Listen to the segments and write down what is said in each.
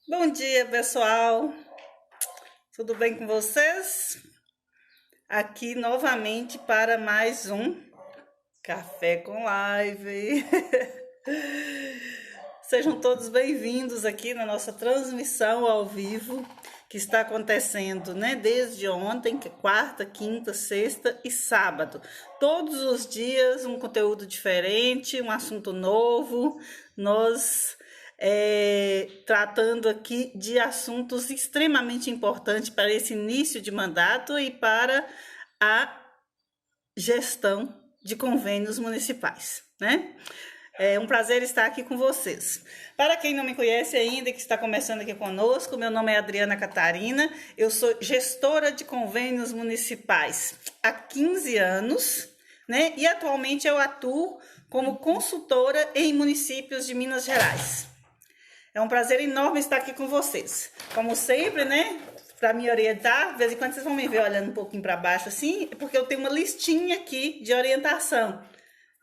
Bom dia, pessoal. Tudo bem com vocês? Aqui novamente para mais um Café com Live. Sejam todos bem-vindos aqui na nossa transmissão ao vivo, que está acontecendo, né, desde ontem, que é quarta, quinta, sexta e sábado. Todos os dias um conteúdo diferente, um assunto novo. Nós tratando aqui de assuntos extremamente importantes para esse início de mandato e para a gestão de convênios municipais, né? É um prazer estar aqui com vocês. Para quem não me conhece ainda e que está começando aqui conosco, meu nome é Adriana Catarina, eu sou gestora de convênios municipais há 15 anos, né? E atualmente eu atuo como consultora em municípios de Minas Gerais. É um prazer enorme estar aqui com vocês. Como sempre, né? Para me orientar, de vez em quando vocês vão me ver olhando um pouquinho para baixo assim, é porque eu tenho uma listinha aqui de orientação.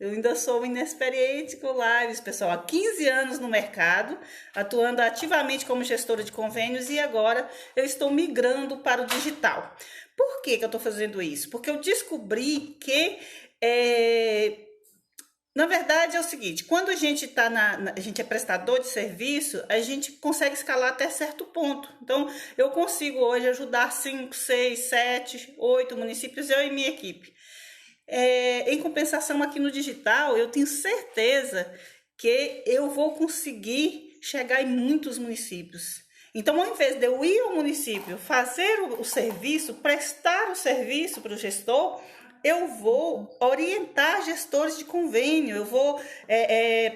Eu ainda sou inexperiente com lives, pessoal. Há 15 anos no mercado, atuando ativamente como gestora de convênios e agora eu estou migrando para o digital. Por que eu estou fazendo isso? Porque eu descobri que na verdade é o seguinte, quando a gente a gente é prestador de serviço, a gente consegue escalar até certo ponto. Então, eu consigo hoje ajudar 5, 6, 7, 8 municípios, eu e minha equipe. Em compensação, aqui no digital, eu tenho certeza que eu vou conseguir chegar em muitos municípios. Então, ao invés de eu ir ao município, fazer o serviço, prestar o serviço para o gestor, eu vou orientar gestores de convênio, eu vou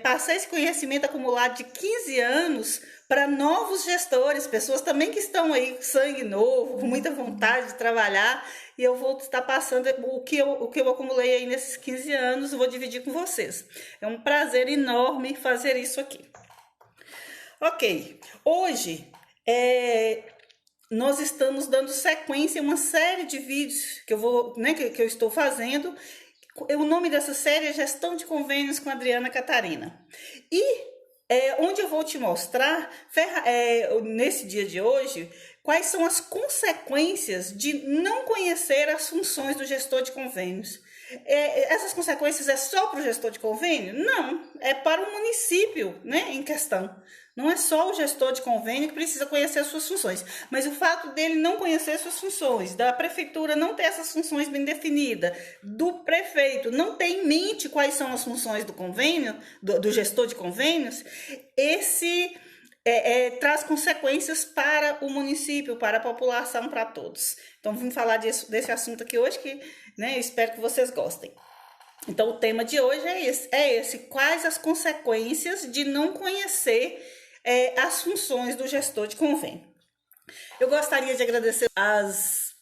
passar esse conhecimento acumulado de 15 anos para novos gestores, pessoas também que estão aí com sangue novo, com muita vontade de trabalhar, e eu vou estar passando o que eu acumulei aí nesses 15 anos, eu vou dividir com vocês. É um prazer enorme fazer isso aqui. Ok, hoje nós estamos dando sequência a uma série de vídeos que eu vou, né, que eu estou fazendo. O nome dessa série é Gestão de Convênios com Adriana Catarina. E onde eu vou te mostrar, nesse dia de hoje, quais são as consequências de não conhecer as funções do gestor de convênios. Essas consequências é só para o gestor de convênio? Não, é para o município, né, em questão. Não é só o gestor de convênio que precisa conhecer as suas funções, mas o fato dele não conhecer suas funções, da prefeitura não ter essas funções bem definidas, do prefeito não ter em mente quais são as funções do convênio, do gestor de convênios, esse traz consequências para o município, para a população, para todos. Então, vamos falar desse assunto aqui hoje, que, né, eu espero que vocês gostem. Então, o tema de hoje é esse: quais as consequências de não conhecer as funções do gestor de convênio. Eu gostaria de agradecer as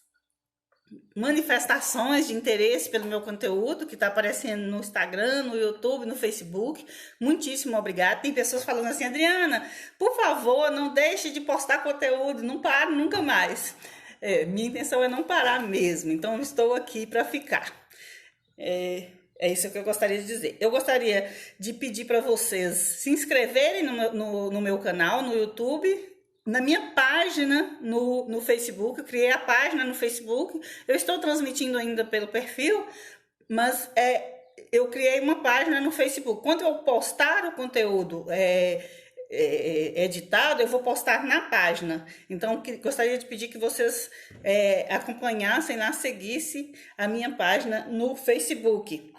manifestações de interesse pelo meu conteúdo que está aparecendo no Instagram, no YouTube, no Facebook. Muitíssimo obrigada. Tem pessoas falando assim: Adriana, por favor, não deixe de postar conteúdo, não pare nunca mais. Minha intenção é não parar mesmo, então estou aqui para ficar. É isso que eu gostaria de dizer. Eu gostaria de pedir para vocês se inscreverem no meu canal, no YouTube, na minha página no Facebook. Eu criei a página no Facebook. Eu estou transmitindo ainda pelo perfil, mas eu criei uma página no Facebook. Quando eu postar o conteúdo editado, eu vou postar na página. Então, gostaria de pedir que vocês acompanhassem lá, seguissem a minha página no Facebook.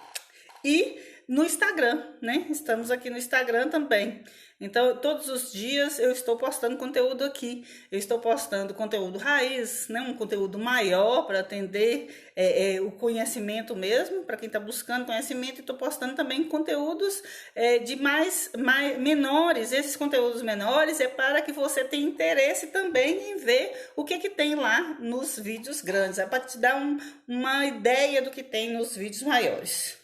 E no Instagram, né? Estamos aqui no Instagram também. Então, todos os dias eu estou postando conteúdo aqui. Eu estou postando conteúdo raiz, né? Um conteúdo maior para atender o conhecimento mesmo, para quem está buscando conhecimento. E estou postando também conteúdos de mais menores. Esses conteúdos menores é para que você tenha interesse também em ver o que tem lá nos vídeos grandes. É para te dar uma ideia do que tem nos vídeos maiores.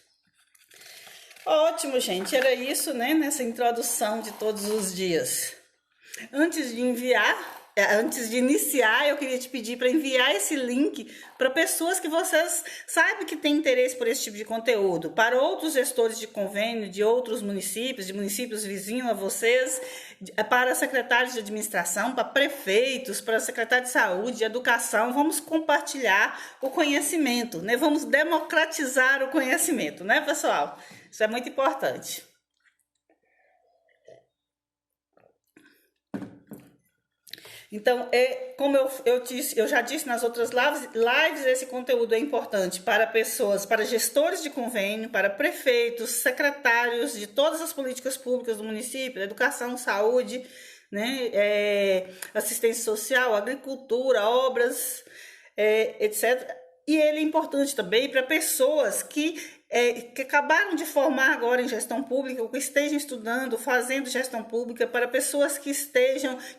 Ótimo, gente, era isso, né, nessa introdução de todos os dias. Antes de enviar Antes de iniciar, eu queria te pedir para enviar esse link para pessoas que vocês sabem que têm interesse por esse tipo de conteúdo, para outros gestores de convênio de outros municípios, de municípios vizinhos a vocês, para secretários de administração, para prefeitos, para secretários de saúde, de educação. Vamos compartilhar o conhecimento, né? Vamos democratizar o conhecimento, né, pessoal? Isso é muito importante. Então, como eu já disse nas outras lives, esse conteúdo é importante para pessoas, para gestores de convênio, para prefeitos, secretários de todas as políticas públicas do município, educação, saúde, né, assistência social, agricultura, obras, etc. E ele é importante também para pessoas que acabaram de formar agora em gestão pública, ou que estejam estudando, fazendo gestão pública, para pessoas que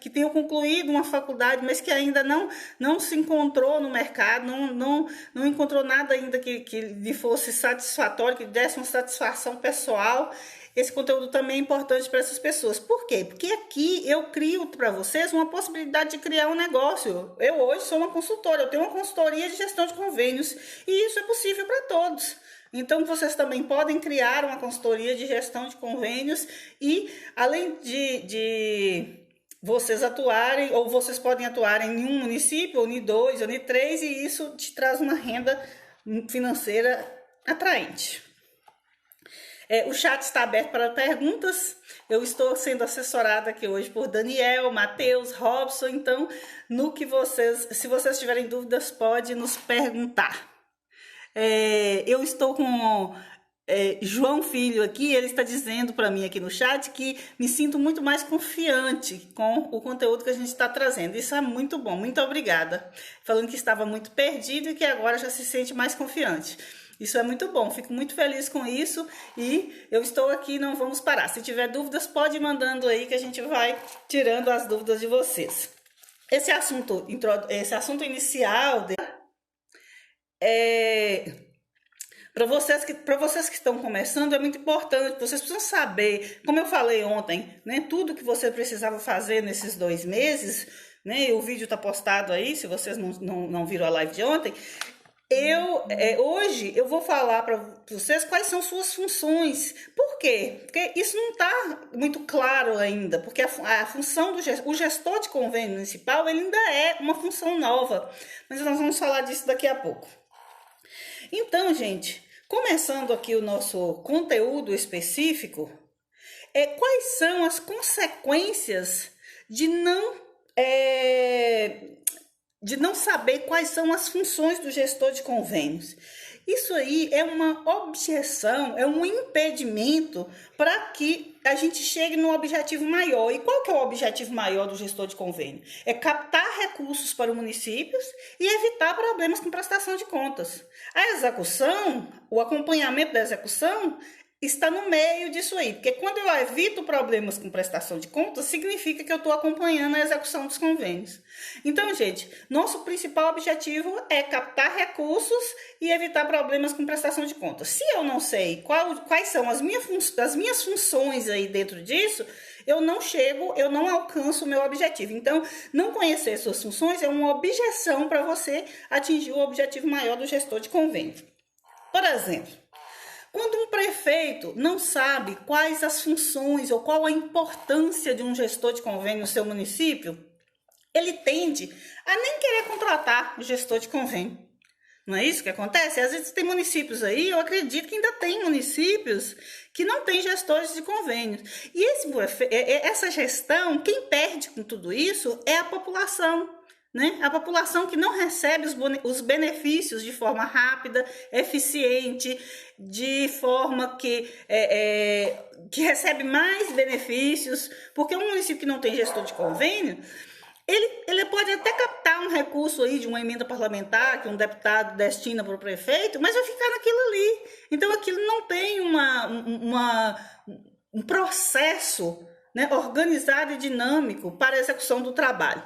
tenham concluído uma faculdade, mas que ainda não se encontrou no mercado, não encontrou nada ainda que lhe fosse satisfatório, que desse uma satisfação pessoal. Esse conteúdo também é importante para essas pessoas. Por quê? Porque aqui eu crio para vocês uma possibilidade de criar um negócio. Eu hoje sou uma consultora, eu tenho uma consultoria de gestão de convênios, e isso é possível para todos. Então, vocês também podem criar uma consultoria de gestão de convênios e, além de vocês atuarem, ou vocês podem atuar em um município, ou em dois, ou em três, e isso te traz uma renda financeira atraente. O chat está aberto para perguntas. Eu estou sendo assessorada aqui hoje por Daniel, Matheus, Robson. Então, se vocês tiverem dúvidas, pode nos perguntar. Eu estou com João Filho aqui, ele está dizendo para mim aqui no chat que me sinto muito mais confiante com o conteúdo que a gente está trazendo. Isso é muito bom, muito obrigada. Falando que estava muito perdido e que agora já se sente mais confiante. Isso é muito bom, fico muito feliz com isso e eu estou aqui, não vamos parar. Se tiver dúvidas, pode ir mandando aí que a gente vai tirando as dúvidas de vocês. Esse assunto inicial para vocês que estão começando, é muito importante. Vocês precisam saber, como eu falei ontem, né, tudo que você precisava fazer nesses 2 meses, né, o vídeo está postado aí, se vocês não viram a live de ontem. Hoje eu vou falar para vocês quais são suas funções. Por quê? Porque isso não está muito claro ainda, porque a função o gestor de convênio municipal, ele ainda é uma função nova, mas nós vamos falar disso daqui a pouco. Então, gente, começando aqui o nosso conteúdo específico, quais são as consequências de não saber quais são as funções do gestor de convênios? Isso aí é uma objeção, é um impedimento para que a gente chegue no objetivo maior. E qual que é o objetivo maior do gestor de convênio? É captar recursos para os municípios e evitar problemas com prestação de contas. A execução, o acompanhamento da execução está no meio disso aí, porque quando eu evito problemas com prestação de contas, significa que eu estou acompanhando a execução dos convênios. Então, gente, nosso principal objetivo é captar recursos e evitar problemas com prestação de contas. Se eu não sei quais são as minhas funções aí dentro disso, eu não alcanço o meu objetivo. Então, não conhecer suas funções é uma objeção para você atingir o objetivo maior do gestor de convênio. Por exemplo, quando um prefeito não sabe quais as funções ou qual a importância de um gestor de convênio no seu município, ele tende a nem querer contratar o gestor de convênio. Não é isso que acontece? Às vezes tem municípios aí, eu acredito que ainda tem municípios que não têm gestores de convênios. E essa gestão, quem perde com tudo isso é a população. Né? A população que não recebe os benefícios de forma rápida, eficiente, de forma que recebe mais benefícios, porque um município que não tem gestor de convênio, ele pode até captar um recurso aí de uma emenda parlamentar que um deputado destina para o prefeito, mas vai ficar naquilo ali. Então aquilo não tem um processo, né, organizado e dinâmico para a execução do trabalho.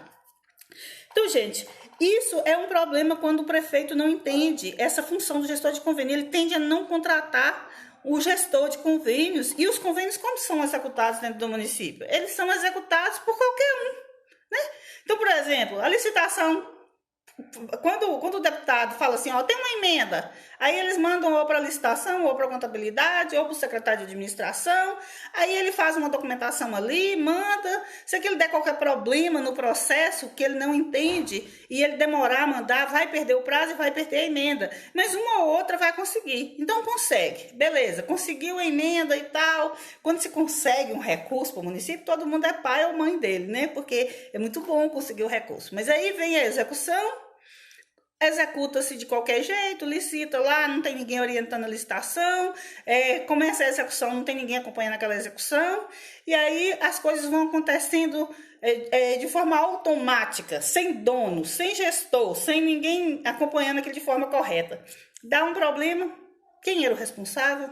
Então, gente, isso é um problema quando o prefeito não entende essa função do gestor de convênio. Ele tende a não contratar o gestor de convênios. E os convênios, como são executados dentro do município? Eles são executados por qualquer um. Então, por exemplo, a licitação, quando o deputado fala assim, ó, tem uma emenda, aí eles mandam ou para a licitação, ou para a contabilidade, ou para o secretário de administração, aí ele faz uma documentação ali, manda, se aquele der qualquer problema no processo, que ele não entende, e ele demorar a mandar, vai perder o prazo e vai perder a emenda, mas uma ou outra vai conseguir, então consegue, beleza, conseguiu a emenda e tal, quando se consegue um recurso para o município, todo mundo é pai ou mãe dele, né, porque é muito bom conseguir o recurso, mas aí vem a execução, executa-se de qualquer jeito, licita lá, não tem ninguém orientando a licitação, começa a execução, não tem ninguém acompanhando aquela execução, e aí as coisas vão acontecendo de forma automática, sem dono, sem gestor, sem ninguém acompanhando aquilo de forma correta. Dá um problema, quem era o responsável?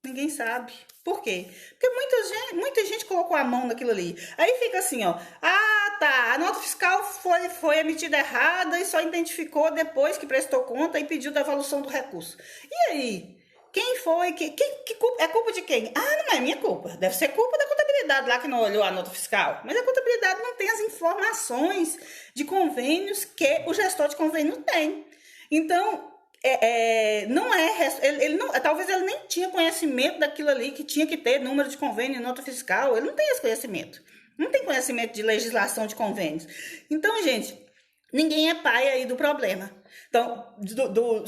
Ninguém sabe. Por quê? Porque muita gente colocou a mão naquilo ali. Aí fica assim, ó. Ah, tá. A nota fiscal foi emitida errada e só identificou depois que prestou conta e pediu devolução do recurso. E aí? Quem foi? É culpa de quem? Ah, não é minha culpa. Deve ser culpa da contabilidade lá que não olhou a nota fiscal. Mas a contabilidade não tem as informações de convênios que o gestor de convênio tem. Então, talvez ele nem tinha conhecimento daquilo ali, que tinha que ter número de convênio e nota fiscal, ele não tem esse conhecimento, não tem conhecimento de legislação de convênios. Então, gente, ninguém é pai aí do problema. Então,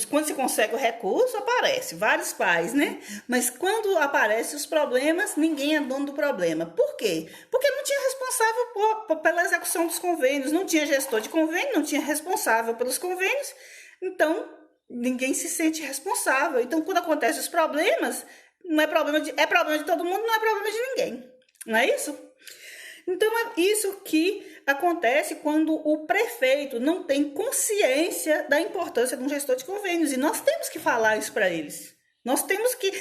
quando se consegue o recurso, aparece vários pais, né? Mas quando aparecem os problemas, ninguém é dono do problema. Por quê? Porque não tinha responsável pela execução dos convênios, não tinha gestor de convênio, não tinha responsável pelos convênios, então ninguém se sente responsável. Então, quando acontecem os problemas, não é problema de todo mundo, não é problema de ninguém. Não é isso? Então, é isso que acontece quando o prefeito não tem consciência da importância de um gestor de convênios. E nós temos que falar isso para eles. Nós temos que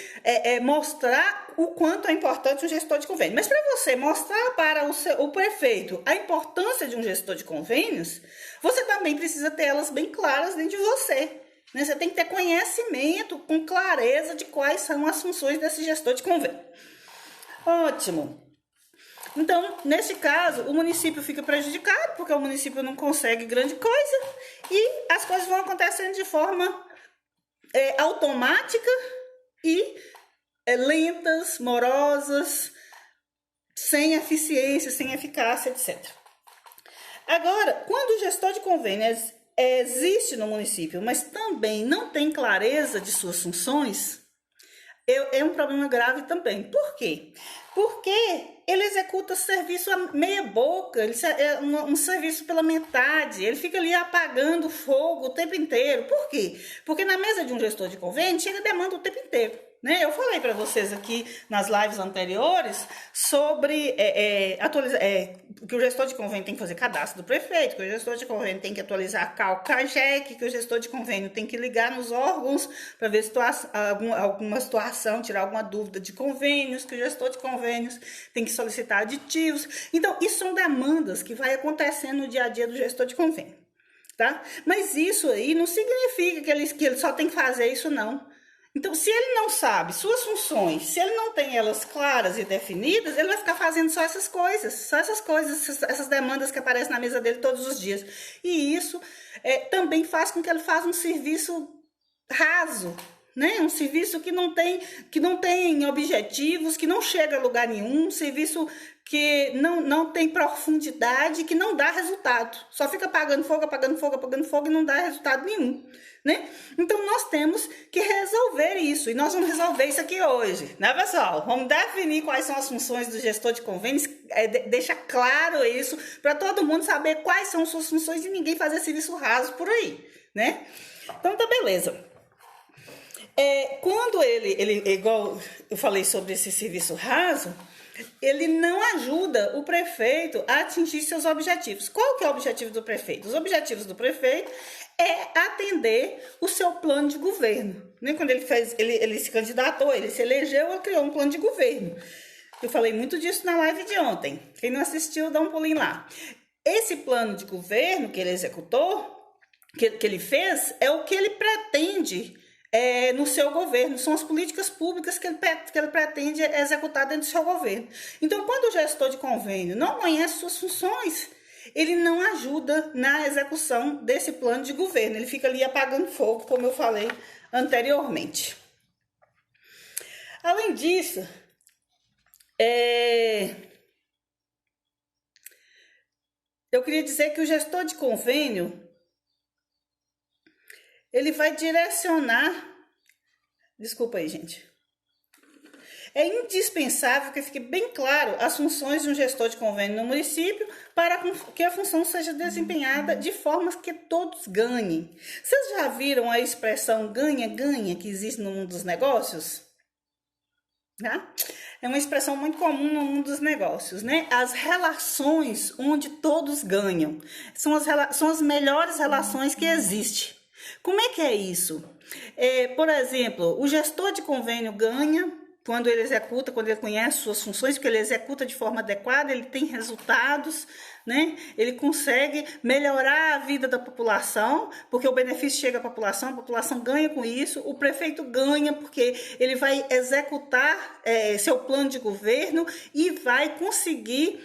mostrar o quanto é importante um gestor de convênio. Mas para você mostrar para o prefeito a importância de um gestor de convênios, você também precisa ter elas bem claras dentro de você. Você tem que ter conhecimento com clareza de quais são as funções desse gestor de convênio. Ótimo. Então, nesse caso, o município fica prejudicado, porque o município não consegue grande coisa, e as coisas vão acontecendo de forma automática e lentas, morosas, sem eficiência, sem eficácia, etc. Agora, quando o gestor de convênios existe no município, mas também não tem clareza de suas funções, é um problema grave também. Por quê? Porque ele executa serviço a meia boca, um serviço pela metade, ele fica ali apagando fogo o tempo inteiro. Por quê? Porque na mesa de um gestor de convênio chega demanda o tempo inteiro. Né? Eu falei para vocês aqui nas lives anteriores sobre que o gestor de convênio tem que fazer cadastro do prefeito, que o gestor de convênio tem que atualizar a CAL, CAGEC, que o gestor de convênio tem que ligar nos órgãos para ver alguma situação, tirar alguma dúvida de convênios, que o gestor de convênios tem que solicitar aditivos. Então, isso são demandas que vai acontecendo no dia a dia do gestor de convênio. Tá? Mas isso aí não significa que ele só tem que fazer isso, não. Então, se ele não sabe suas funções, se ele não tem elas claras e definidas, ele vai ficar fazendo só essas coisas, essas demandas que aparecem na mesa dele todos os dias. E isso também faz com que ele faça um serviço raso, né? Um serviço que não tem objetivos, que não chega a lugar nenhum, um serviço que não tem profundidade, que não dá resultado. Só fica apagando fogo e não dá resultado nenhum, né? Então, nós temos que resolver isso. E nós vamos resolver isso aqui hoje, né, pessoal? Vamos definir quais são as funções do gestor de convênios, deixa claro isso, para todo mundo saber quais são suas funções e ninguém fazer serviço raso por aí, né? Então, tá beleza. Quando ele, igual eu falei sobre esse serviço raso, ele não ajuda o prefeito a atingir seus objetivos. Qual que é o objetivo do prefeito? Os objetivos do prefeito é atender o seu plano de governo. Né? Quando ele se candidatou, ele se elegeu, ele criou um plano de governo. Eu falei muito disso na live de ontem. Quem não assistiu, dá um pulinho lá. Esse plano de governo que ele executou, que ele fez, é o que ele pretende no seu governo, são as políticas públicas que ele pretende executar dentro do seu governo. Então, quando o gestor de convênio não conhece suas funções, ele não ajuda na execução desse plano de governo. Ele fica ali apagando fogo, como eu falei anteriormente. Além disso, eu queria dizer que o gestor de convênio, ele vai direcionar... Desculpa aí, gente. É indispensável que fique bem claro as funções de um gestor de convênio no município para que a função seja desempenhada de forma que todos ganhem. Vocês já viram a expressão ganha-ganha que existe no mundo dos negócios? Tá? É uma expressão muito comum no mundo dos negócios, né? As relações onde todos ganham são as melhores relações que existem. Como é que é isso? Por exemplo, o gestor de convênio ganha quando ele executa, quando ele conhece suas funções, porque ele executa de forma adequada, ele tem resultados, né? Ele consegue melhorar a vida da população, porque o benefício chega à população, a população ganha com isso, o prefeito ganha porque ele vai executar seu plano de governo e vai conseguir...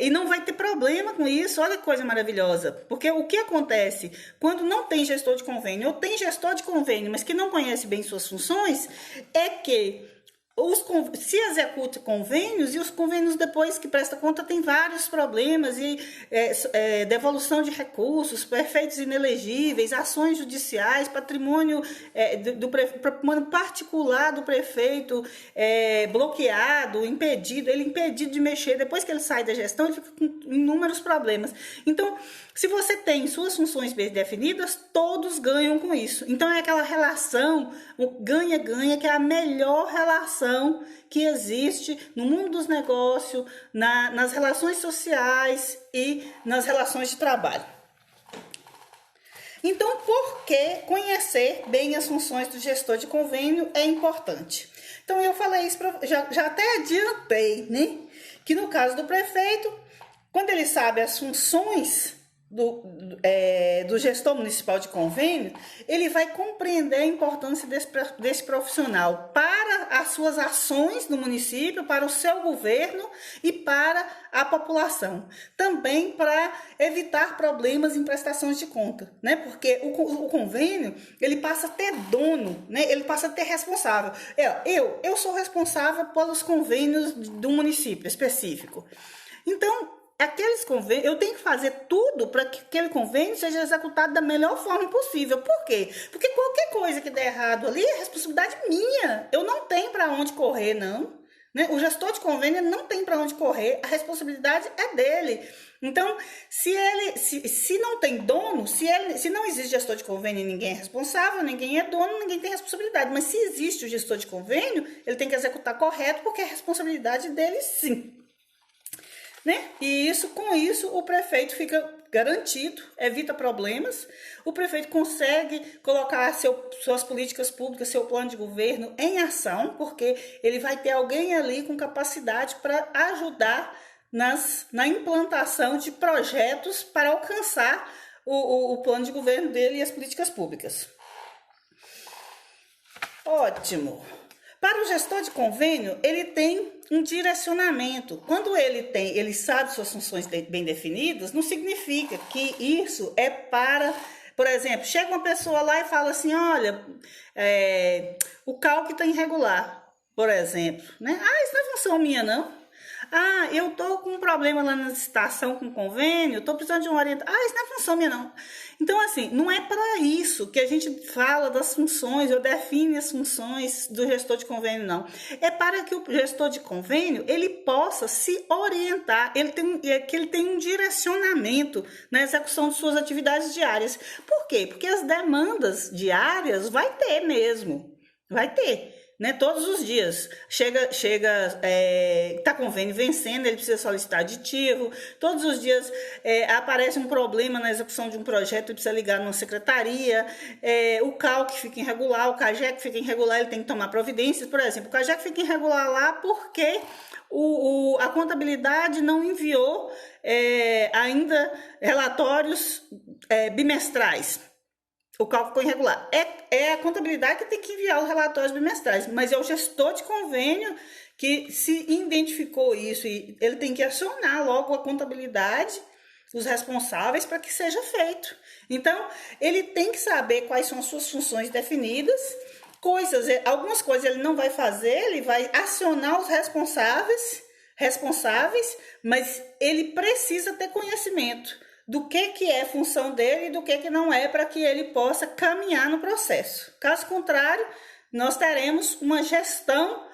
e não vai ter problema com isso. Olha que coisa maravilhosa, porque o que acontece quando não tem gestor de convênio ou tem gestor de convênio, mas que não conhece bem suas funções, é que se executa convênios e os convênios depois que presta conta tem vários problemas e devolução de recursos, prefeitos inelegíveis, ações judiciais, patrimônio patrimônio particular do prefeito bloqueado, impedido, ele impedido de mexer. Depois que ele sai da gestão, ele fica com inúmeros problemas. Então, se você tem suas funções bem definidas, todos ganham com isso. Então, é aquela relação, o ganha-ganha, que é a melhor relação que existe no mundo dos negócios, nas relações sociais e nas relações de trabalho. Então, por que conhecer bem as funções do gestor de convênio é importante? Então, eu falei isso, já até adiantei, né? Que no caso do prefeito, quando ele sabe as funções do gestor municipal de convênio, ele vai compreender a importância desse profissional para as suas ações no município, para o seu governo e para a população. Também para evitar problemas em prestações de conta, né? Porque o convênio, ele passa a ter dono, né? Ele passa a ter responsável. Eu sou responsável pelos convênios do município específico. Então, aqueles convênios, eu tenho que fazer tudo para que aquele convênio seja executado da melhor forma possível. Por quê? Porque qualquer coisa que der errado ali é responsabilidade minha. Eu não tenho para onde correr, não. Né? O gestor de convênio não tem para onde correr, a responsabilidade é dele. Então, se não tem dono, se não existe gestor de convênio e ninguém é responsável, ninguém é dono, ninguém tem responsabilidade. Mas se existe o gestor de convênio, ele tem que executar correto, porque é responsabilidade dele, sim. Né? E com isso o prefeito fica garantido, evita problemas, o prefeito consegue colocar suas políticas públicas, seu plano de governo em ação, porque ele vai ter alguém ali com capacidade para ajudar na implantação de projetos para alcançar o plano de governo dele e as políticas públicas. Ótimo! Para o gestor de convênio, ele tem um direcionamento. Quando ele sabe suas funções bem definidas, não significa que isso é para... Por exemplo, chega uma pessoa lá e fala assim, olha, o cálculo está irregular, por exemplo. Né? Isso não é função minha, não. Eu tô com um problema lá na licitação com convênio, tô precisando de um orientador. Isso não é função minha, não. Então, assim, não é para isso que a gente fala das funções, ou define as funções do gestor de convênio, não. É para que o gestor de convênio, ele possa se orientar, que ele tenha um direcionamento na execução de suas atividades diárias. Por quê? Porque as demandas diárias vai ter mesmo, vai ter. Né, todos os dias, tá convênio vencendo, ele precisa solicitar aditivo, todos os dias aparece um problema na execução de um projeto, ele precisa ligar numa secretaria, o CAL que fica irregular, o CAGEC que fica irregular, ele tem que tomar providências. Por exemplo, o CAGEC fica irregular lá porque a contabilidade não enviou ainda relatórios bimestrais. O cálculo ficou irregular. É a contabilidade que tem que enviar os relatórios bimestrais, mas é o gestor de convênio que se identificou isso e ele tem que acionar logo a contabilidade os responsáveis para que seja feito. Então, ele tem que saber quais são as suas funções definidas, algumas coisas ele não vai fazer, ele vai acionar os responsáveis, mas ele precisa ter conhecimento do que é função dele e do que não é, para que ele possa caminhar no processo. Caso contrário, nós teremos uma gestão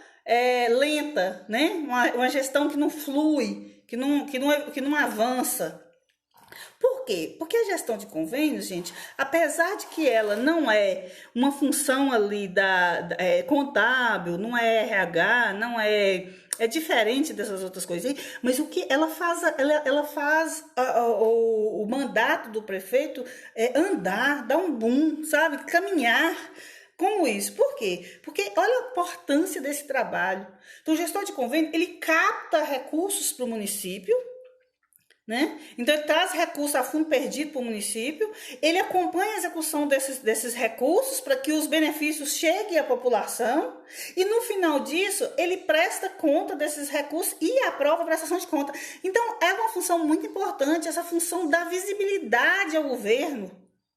lenta, né? Uma gestão que não flui, que não avança. Por quê? Porque a gestão de convênios, gente, apesar de que ela não é uma função ali contábil, não é RH, não é diferente dessas outras coisas aí, mas o que ela faz, o mandato do prefeito é andar, dar um boom, sabe? Caminhar. Como isso? Por quê? Porque olha a importância desse trabalho. Então, o gestor de convênio, ele capta recursos para o município, né? Então, ele traz recursos a fundo perdido para o município, ele acompanha a execução desses recursos para que os benefícios cheguem à população e, no final disso, ele presta conta desses recursos e aprova a prestação de conta. Então, é uma função muito importante, essa função da visibilidade ao governo,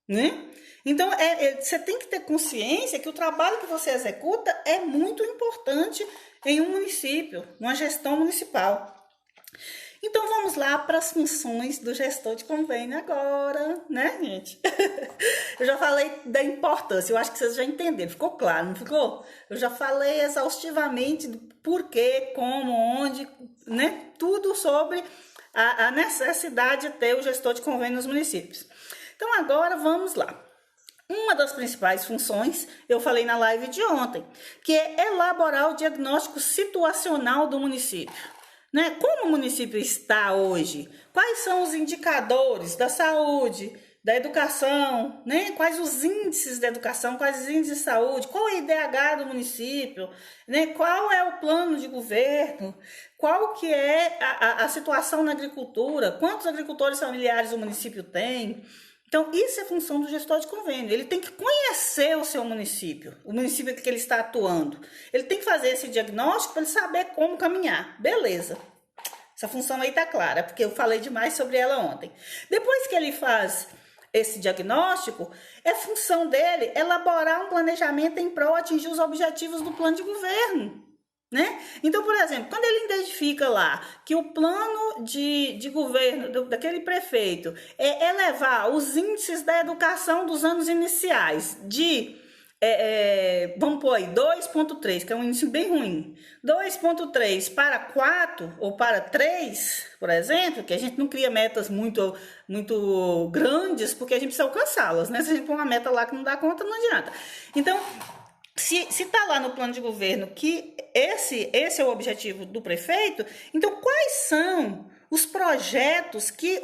né? Então, você tem que ter consciência que o trabalho que você executa é muito importante em um município, uma gestão municipal. Então, vamos lá para as funções do gestor de convênio agora, né, gente? Eu já falei da importância, eu acho que vocês já entenderam, ficou claro, não ficou? Eu já falei exaustivamente do porquê, como, onde, né? Tudo sobre a necessidade de ter o gestor de convênio nos municípios. Então, agora vamos lá. Uma das principais funções, eu falei na live de ontem, que é elaborar o diagnóstico situacional do município. Né? Como o município está hoje? Quais são os indicadores da saúde, da educação? Né? Quais os índices da educação? Quais os índices de saúde? Qual é o IDH do município? Né? Qual é o plano de governo? Qual que é a situação na agricultura? Quantos agricultores familiares o município tem? Então, isso é função do gestor de convênio. Ele tem que conhecer o seu município, o município que ele está atuando. Ele tem que fazer esse diagnóstico para ele saber como caminhar. Beleza. Essa função aí está clara, porque eu falei demais sobre ela ontem. Depois que ele faz esse diagnóstico, é função dele elaborar um planejamento em prol de atingir os objetivos do plano de governo. Né? Então, por exemplo, quando ele identifica lá que o plano de governo daquele prefeito é elevar os índices da educação dos anos iniciais vamos pôr aí 2,3, que é um índice bem ruim, 2,3 para 4 ou para 3, por exemplo, que a gente não cria metas muito grandes, porque a gente precisa alcançá-las, né? Se a gente põe uma meta lá que não dá conta, não adianta. Então, se está lá no plano de governo que esse é o objetivo do prefeito, então quais são os projetos que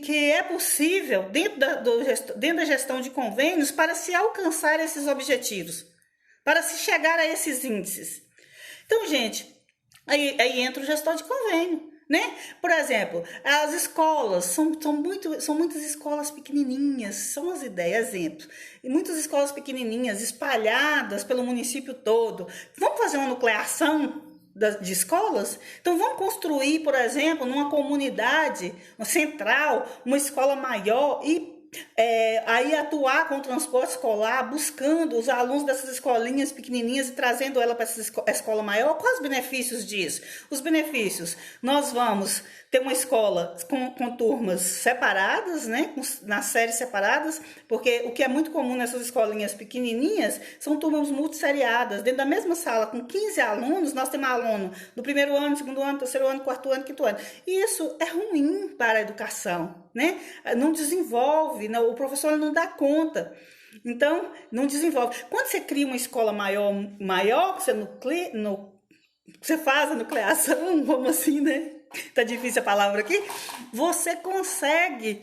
é possível dentro da gestão de convênios para se alcançar esses objetivos, para se chegar a esses índices? Então, gente, aí entra o gestor de convênio. Né? Por exemplo, as escolas, são muitas escolas pequenininhas, são as ideias, exemplo, e muitas escolas pequenininhas espalhadas pelo município todo. Vamos fazer uma nucleação de escolas? Então vamos construir, por exemplo, numa comunidade central, uma escola maior e aí atuar com o transporte escolar, buscando os alunos dessas escolinhas pequenininhas e trazendo ela para essa escola maior. Quais os benefícios disso? Os benefícios, nós vamos ter uma escola com turmas separadas, né? Nas séries separadas, porque o que é muito comum nessas escolinhas pequenininhas são turmas multisseriadas. Dentro da mesma sala, com 15 alunos, nós temos aluno do primeiro ano, segundo ano, terceiro ano, quarto ano, quinto ano. E isso é ruim para a educação, né? Não desenvolve, o professor não dá conta. Então, não desenvolve. Quando você cria uma escola maior você faz a nucleação, vamos assim, né? Tá difícil a palavra aqui. Você consegue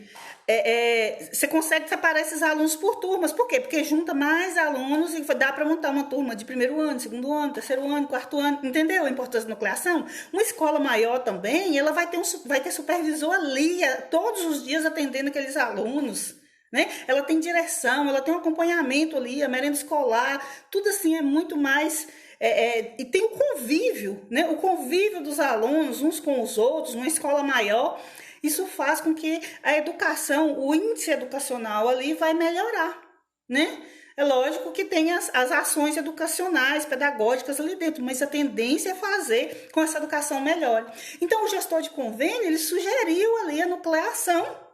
separar esses alunos por turmas. Por quê? Porque junta mais alunos e dá para montar uma turma de primeiro ano, segundo ano, terceiro ano, quarto ano. Entendeu a importância da nucleação? Uma escola maior também, ela vai ter supervisor ali todos os dias atendendo aqueles alunos. Né? Ela tem direção, ela tem um acompanhamento ali, a merenda escolar, tudo assim é muito mais... e tem o convívio, né? O convívio dos alunos uns com os outros, numa escola maior. Isso faz com que a educação, o índice educacional ali vai melhorar, né? É lógico que tem as ações educacionais, pedagógicas ali dentro, mas a tendência é fazer com essa educação melhor. Então, o gestor de convênio, ele sugeriu ali a nucleação,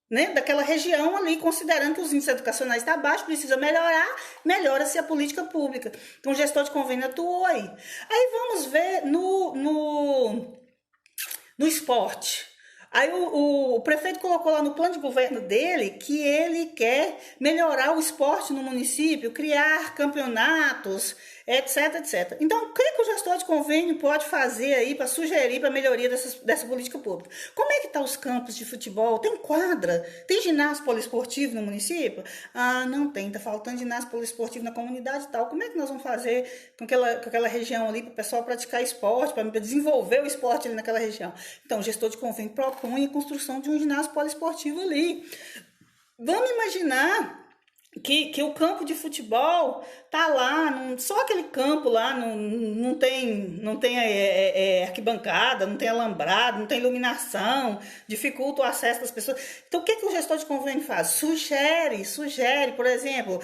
né, daquela região ali, considerando que os índices educacionais estão baixos, precisa melhorar, melhora-se a política pública. Então, o gestor de convênio atuou aí. Aí vamos ver no esporte. Aí o prefeito colocou lá no plano de governo dele que ele quer melhorar o esporte no município, criar campeonatos, etc, etc. Então, o que o gestor de convênio pode fazer aí para sugerir para a melhoria dessa política pública? Como é que estão os campos de futebol? Tem quadra? Tem ginásio poliesportivo no município? Ah, não tem, está faltando ginásio poliesportivo na comunidade e tal. Como é que nós vamos fazer com aquela região ali para o pessoal praticar esporte, para desenvolver o esporte ali naquela região? Então, o gestor de convênio propõe a construção de um ginásio poliesportivo ali. Vamos imaginar que o campo de futebol tá lá, só aquele campo lá, não tem arquibancada, não tem alambrado, não tem iluminação, dificulta o acesso das pessoas. Então, o que o gestor de convênio faz? Sugere, por exemplo,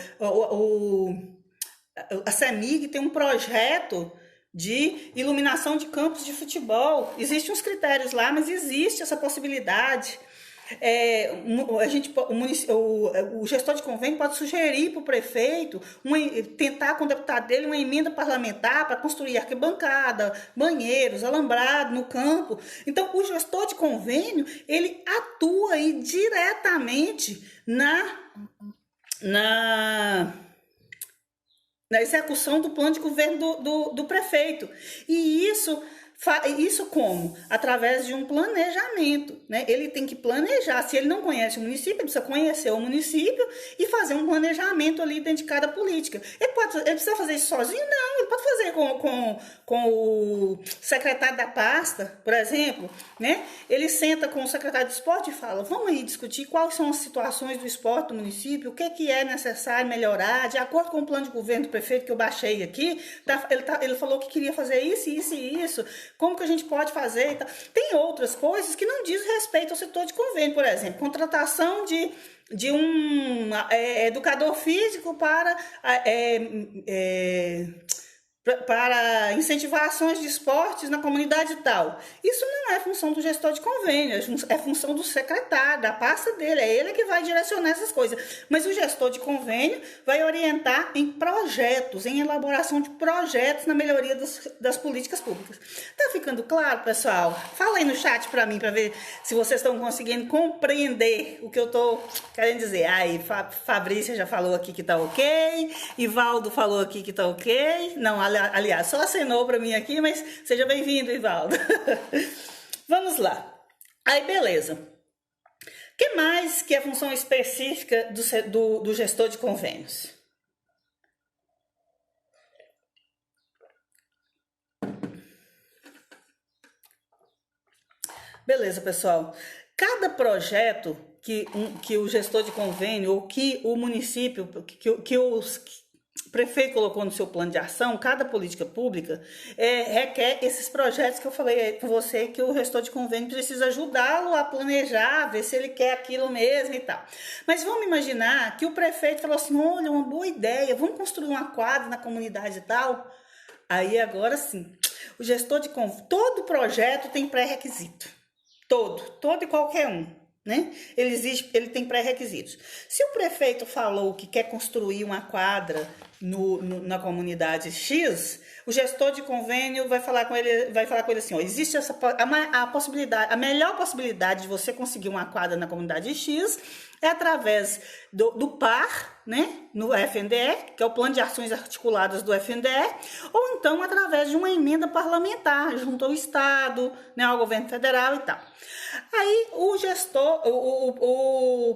a CEMIG tem um projeto de iluminação de campos de futebol. Existem uns critérios lá, mas existe essa possibilidade. O gestor de convênio pode sugerir para o prefeito, tentar com o deputado dele uma emenda parlamentar para construir arquibancada, banheiros, alambrado no campo. Então, o gestor de convênio, ele atua aí diretamente na execução do plano de governo do prefeito. E isso como? Através de um planejamento, né? Ele tem que planejar. Se ele não conhece o município, ele precisa conhecer o município e fazer um planejamento ali dentro de cada política. Ele precisa fazer isso sozinho? Não, ele pode fazer com o secretário da pasta, por exemplo, né? Ele senta com o secretário de esporte e fala, vamos aí discutir quais são as situações do esporte do município, o que é necessário melhorar, de acordo com o plano de governo do prefeito que eu baixei aqui, ele falou que queria fazer isso, isso e isso, como que a gente pode fazer e tal. Tem outras coisas que não diz respeito ao setor de convênio, por exemplo, contratação de um educador físico para incentivar ações de esportes na comunidade e tal. Isso não é função do gestor de convênio, é função do secretário, da pasta dele, é ele que vai direcionar essas coisas. Mas o gestor de convênio vai orientar em projetos, em elaboração de projetos na melhoria das políticas públicas. Tá ficando claro, pessoal? Fala aí no chat para mim, para ver se vocês estão conseguindo compreender o que eu tô querendo dizer. Aí, Fabrícia já falou aqui que tá ok, Ivaldo falou aqui que tá ok. Não, aliás, só acenou para mim aqui, mas seja bem-vindo, Ivaldo. Vamos lá. Aí, beleza. O que mais que é função específica do gestor de convênios? Beleza, pessoal. Cada projeto que o gestor de convênio ou que o município, que o prefeito colocou no seu plano de ação, cada política pública requer esses projetos que eu falei com você, que o gestor de convênio precisa ajudá-lo a planejar, ver se ele quer aquilo mesmo e tal. Mas vamos imaginar que o prefeito falou assim, olha, uma boa ideia, vamos construir uma quadra na comunidade e tal. Aí agora sim, o gestor de convênio, todo projeto tem pré-requisito. Todo e qualquer um, né? Ele tem pré-requisitos. Se o prefeito falou que quer construir uma quadra na comunidade X, o gestor de convênio vai falar com ele assim, ó, existe a possibilidade, a melhor possibilidade de você conseguir uma quadra na comunidade X é através do PAR, né, no FNDE, que é o Plano de Ações Articuladas do FNDE, ou então através de uma emenda parlamentar junto ao Estado, né, ao governo federal e tal. Aí o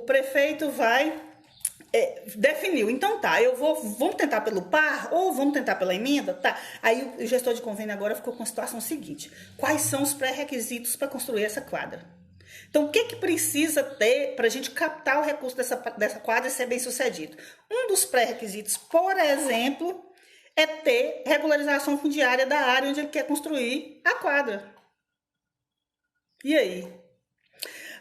prefeito vai definiu, então tá, vamos tentar pelo PAR ou vamos tentar pela emenda, tá? Aí o gestor de convênio agora ficou com a situação seguinte, quais são os pré-requisitos para construir essa quadra? Então, o que precisa ter para a gente captar o recurso dessa quadra e ser bem sucedido? Um dos pré-requisitos, por exemplo, é ter regularização fundiária da área onde ele quer construir a quadra. E aí?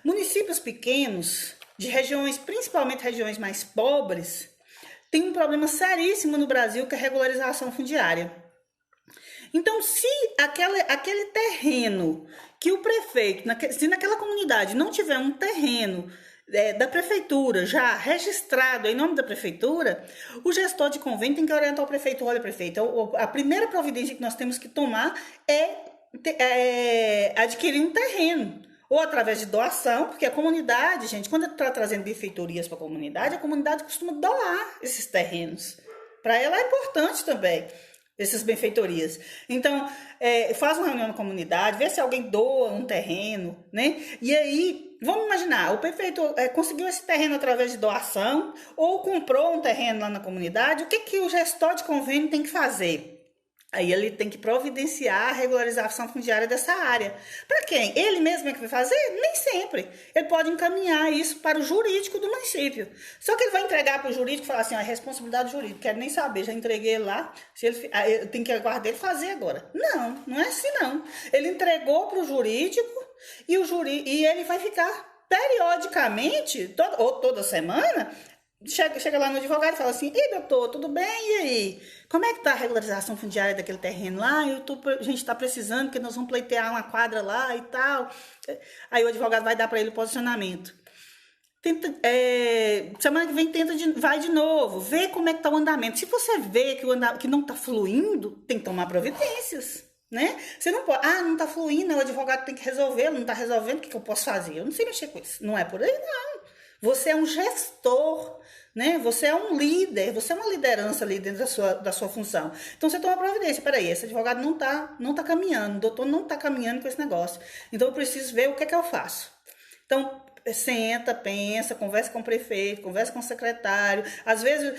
municípios pequenos, de regiões, principalmente regiões mais pobres, tem um problema seríssimo no Brasil, que é a regularização fundiária. Então, se aquele terreno que o prefeito, se naquela comunidade não tiver um terreno da prefeitura já registrado em nome da prefeitura, o gestor de convênio tem que orientar o prefeito. Olha, prefeito, a primeira providência que nós temos que tomar é adquirir um terreno, ou através de doação, porque a comunidade, gente, quando está trazendo benfeitorias para a comunidade costuma doar esses terrenos. Para ela é importante também essas benfeitorias. Então, faz uma reunião na comunidade, vê se alguém doa um terreno, né? E aí, vamos imaginar, o prefeito conseguiu esse terreno através de doação, ou comprou um terreno lá na comunidade, o que o gestor de convênio tem que fazer? Aí ele tem que providenciar a regularização fundiária dessa área. Para quem? Ele mesmo é que vai fazer? Nem sempre. Ele pode encaminhar isso para o jurídico do município. Só que ele vai entregar para o jurídico e falar assim, é responsabilidade jurídica, quero nem saber, já entreguei lá, eu tenho que aguardar ele fazer agora. Não é assim não. Ele entregou para o jurídico e ele vai ficar periodicamente, toda semana, chega lá no advogado e fala assim, ei doutor, tudo bem? E aí? Como é que tá a regularização fundiária daquele terreno lá? A gente tá precisando, porque nós vamos pleitear uma quadra lá e tal. Aí o advogado vai dar para ele o posicionamento. Semana que vem vai de novo, vê como é que tá o andamento. Se você vê que não tá fluindo, tem que tomar providências, né? Você não pode, não tá fluindo, o advogado tem que resolver, não tá resolvendo, o que eu posso fazer? Eu não sei mexer com isso. Não é por aí, não. Você é um gestor, né? Você é um líder, você é uma liderança ali dentro da sua função. Então você toma providência. Peraí, esse advogado não tá caminhando, o doutor não tá caminhando com esse negócio. Então eu preciso ver o que é que eu faço. Então senta, pensa, conversa com o prefeito, conversa com o secretário. Às vezes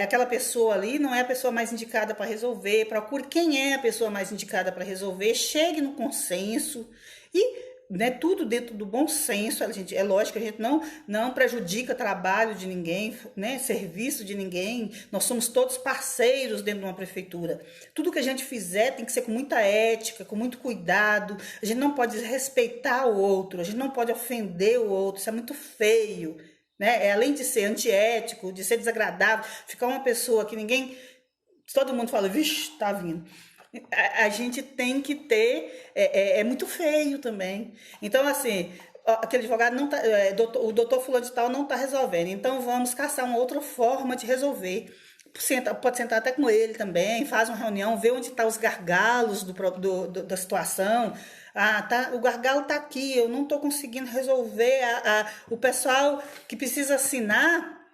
aquela pessoa ali não é a pessoa mais indicada para resolver. Procure quem é a pessoa mais indicada para resolver, chegue no consenso e, né, tudo dentro do bom senso. É lógico que a gente não prejudica trabalho de ninguém, né, serviço de ninguém. Nós somos todos parceiros dentro de uma prefeitura. Tudo que a gente fizer tem que ser com muita ética, com muito cuidado. A gente não pode desrespeitar o outro, a gente não pode ofender o outro, isso é muito feio, né? Além de ser antiético, de ser desagradável, ficar uma pessoa que todo mundo fala, vixe, tá vindo. A gente tem que ter, é muito feio também. Então, assim, aquele advogado não tá, o doutor fulano de tal não está resolvendo, então vamos caçar uma outra forma de resolver. Pode sentar até com ele também, faz uma reunião, vê onde estão os gargalos da situação. O gargalo está aqui, eu não estou conseguindo resolver. O pessoal que precisa assinar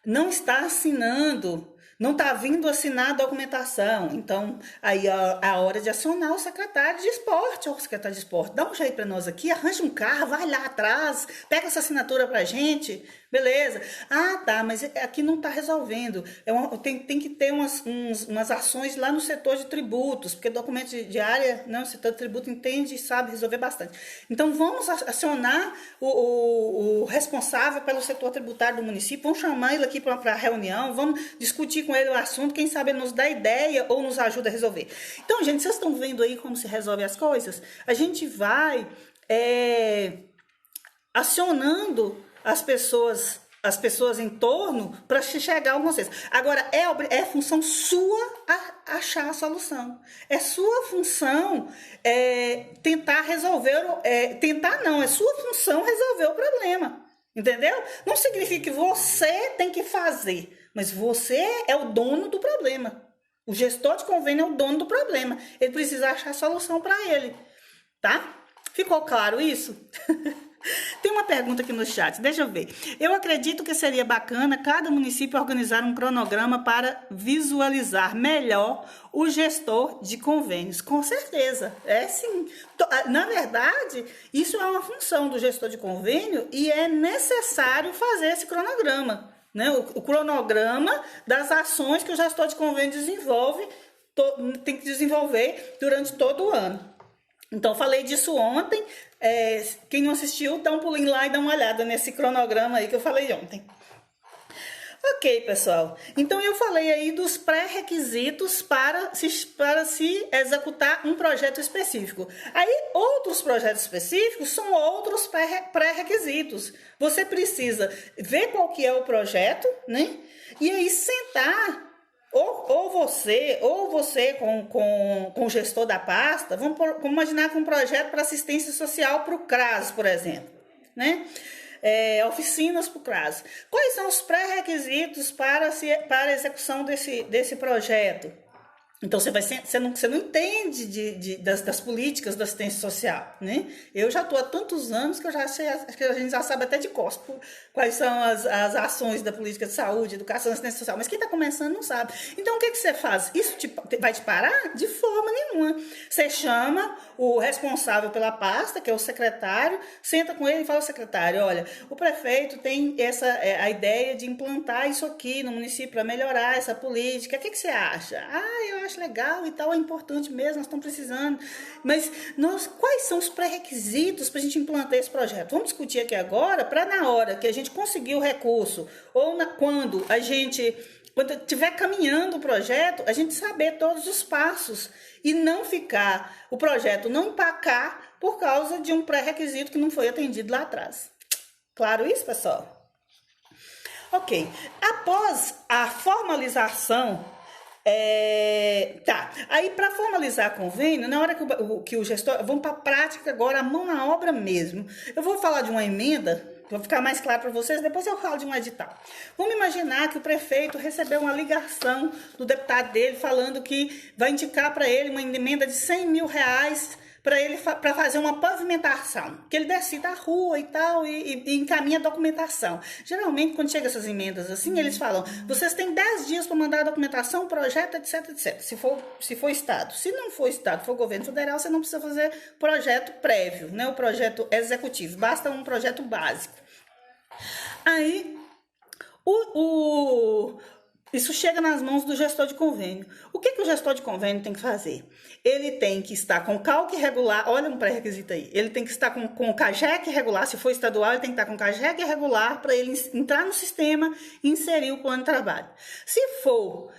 não está assinando. Não está vindo assinar a documentação. Então, aí a hora de acionar o secretário de esporte. O secretário de esporte, dá um jeito para nós aqui, arranja um carro, vai lá atrás, pega essa assinatura para a gente, beleza. Tá, mas aqui não está resolvendo. Tem que ter umas ações lá no setor de tributos, porque documento de área, o setor de tributo entende e sabe resolver bastante. Então, vamos acionar o responsável pelo setor tributário do município, vamos chamar ele aqui para a reunião, vamos discutir com ele o assunto, quem sabe ele nos dá ideia ou nos ajuda a resolver. Então, gente, vocês estão vendo aí como se resolve as coisas? A gente vai acionando as pessoas em torno para chegar a um consenso. Agora, é função sua achar a solução. É sua função tentar resolver, é sua função resolver o problema. Entendeu? Não significa que você tem que fazer, mas você é o dono do problema. O gestor de convênio é o dono do problema. Ele precisa achar a solução para ele. Tá? Ficou claro isso? Tem uma pergunta aqui no chat, deixa eu ver. Eu acredito que seria bacana cada município organizar um cronograma para visualizar melhor o gestor de convênios. Com certeza, sim. Na verdade, isso é uma função do gestor de convênio e é necessário fazer esse cronograma, né? O cronograma das ações que o gestor de convênio desenvolve, tem que desenvolver durante todo o ano. Então, falei disso ontem. Quem não assistiu, dá um pulinho lá e dá uma olhada nesse cronograma aí que eu falei ontem. Ok, pessoal. Então eu falei aí dos pré-requisitos para se executar um projeto específico. Aí outros projetos específicos são outros pré-requisitos. Você precisa ver qual que é o projeto, né? E aí sentar, ou você com o gestor da pasta, vamos imaginar que um projeto para assistência social para o CRAS, por exemplo, né? Oficinas para o CRAS. Quais são os pré-requisitos para a execução desse projeto? Então você não entende das políticas da assistência social, né? Eu já estou há tantos anos que eu já sei, acho que a gente já sabe até de cor quais são as ações da política de saúde, educação e assistência social, mas quem está começando não sabe. Então o que você faz? Isso vai te parar? De forma nenhuma. Você chama o responsável pela pasta, que é o secretário, senta com ele e fala: secretário, olha, o prefeito tem a ideia de implantar isso aqui no município para melhorar essa política. O que você acha? Eu acho legal e tal, é importante mesmo, nós estamos precisando. Mas quais são os pré-requisitos para a gente implantar esse projeto? Vamos discutir aqui agora, para na hora que a gente conseguir o recurso, ou quando estiver caminhando o projeto, a gente saber todos os passos e não ficar, o projeto não empacar por causa de um pré-requisito que não foi atendido lá atrás. Claro isso, pessoal? Ok. Após a formalização, aí para formalizar convênio, na hora que o gestor, vamos para a prática agora, a mão na obra mesmo. Eu vou falar de uma emenda, vou ficar mais claro para vocês, depois eu falo de um edital. Vamos imaginar que o prefeito recebeu uma ligação do deputado dele falando que vai indicar para ele uma emenda de R$100 mil para fazer uma pavimentação, que ele decida a rua e tal, e encaminha a documentação. Geralmente, quando chega essas emendas assim, eles falam: vocês têm 10 dias para mandar a documentação, projeto, etc, etc. Se for Estado. Se não for Estado, for governo federal, você não precisa fazer projeto prévio, né? O projeto executivo, basta um projeto básico. Aí, isso chega nas mãos do gestor de convênio. O que o gestor de convênio tem que fazer? Ele tem que estar com CALC regular, olha um pré-requisito aí, ele tem que estar com CAGEC regular, se for estadual, ele tem que estar com CAGEC regular para ele entrar no sistema e inserir o plano de trabalho. Se for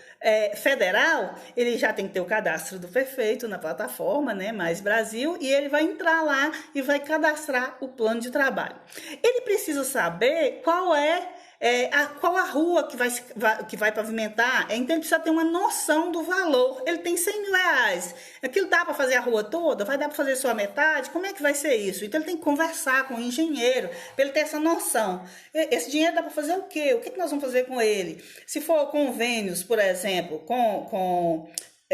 federal, ele já tem que ter o cadastro do prefeito na plataforma, né, Mais Brasil, e ele vai entrar lá e vai cadastrar o plano de trabalho. Ele precisa saber qual a rua que vai pavimentar, então ele precisa ter uma noção do valor. Ele tem R$100 mil, aquilo dá para fazer a rua toda? Vai dar para fazer só a metade? Como é que vai ser isso? Então ele tem que conversar com o engenheiro para ele ter essa noção. Esse dinheiro dá para fazer o quê? O que nós vamos fazer com ele? Se for convênios, por exemplo, com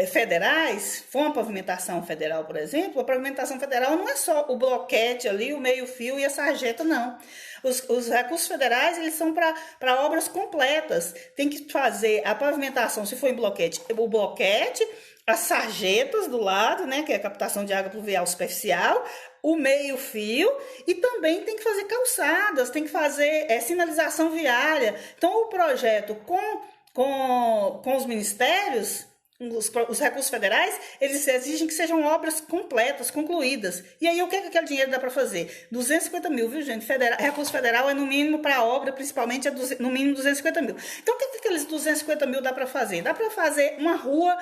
federais, for uma pavimentação federal, por exemplo, a pavimentação federal não é só o bloquete ali, o meio-fio e a sarjeta, não. Os recursos federais, eles são para obras completas. Tem que fazer a pavimentação, se for em bloquete, o bloquete, as sarjetas do lado, né, que é a captação de água pluvial superficial, o meio-fio, e também tem que fazer calçadas, tem que fazer sinalização viária. Então, o projeto com os ministérios, os recursos federais, eles exigem que sejam obras completas, concluídas. E aí, o que aquele dinheiro dá para fazer? 250 mil, viu, gente? Recurso federal é no mínimo para a obra, principalmente, no mínimo 250 mil. Então, o que aqueles 250 mil dá para fazer? Dá para fazer uma rua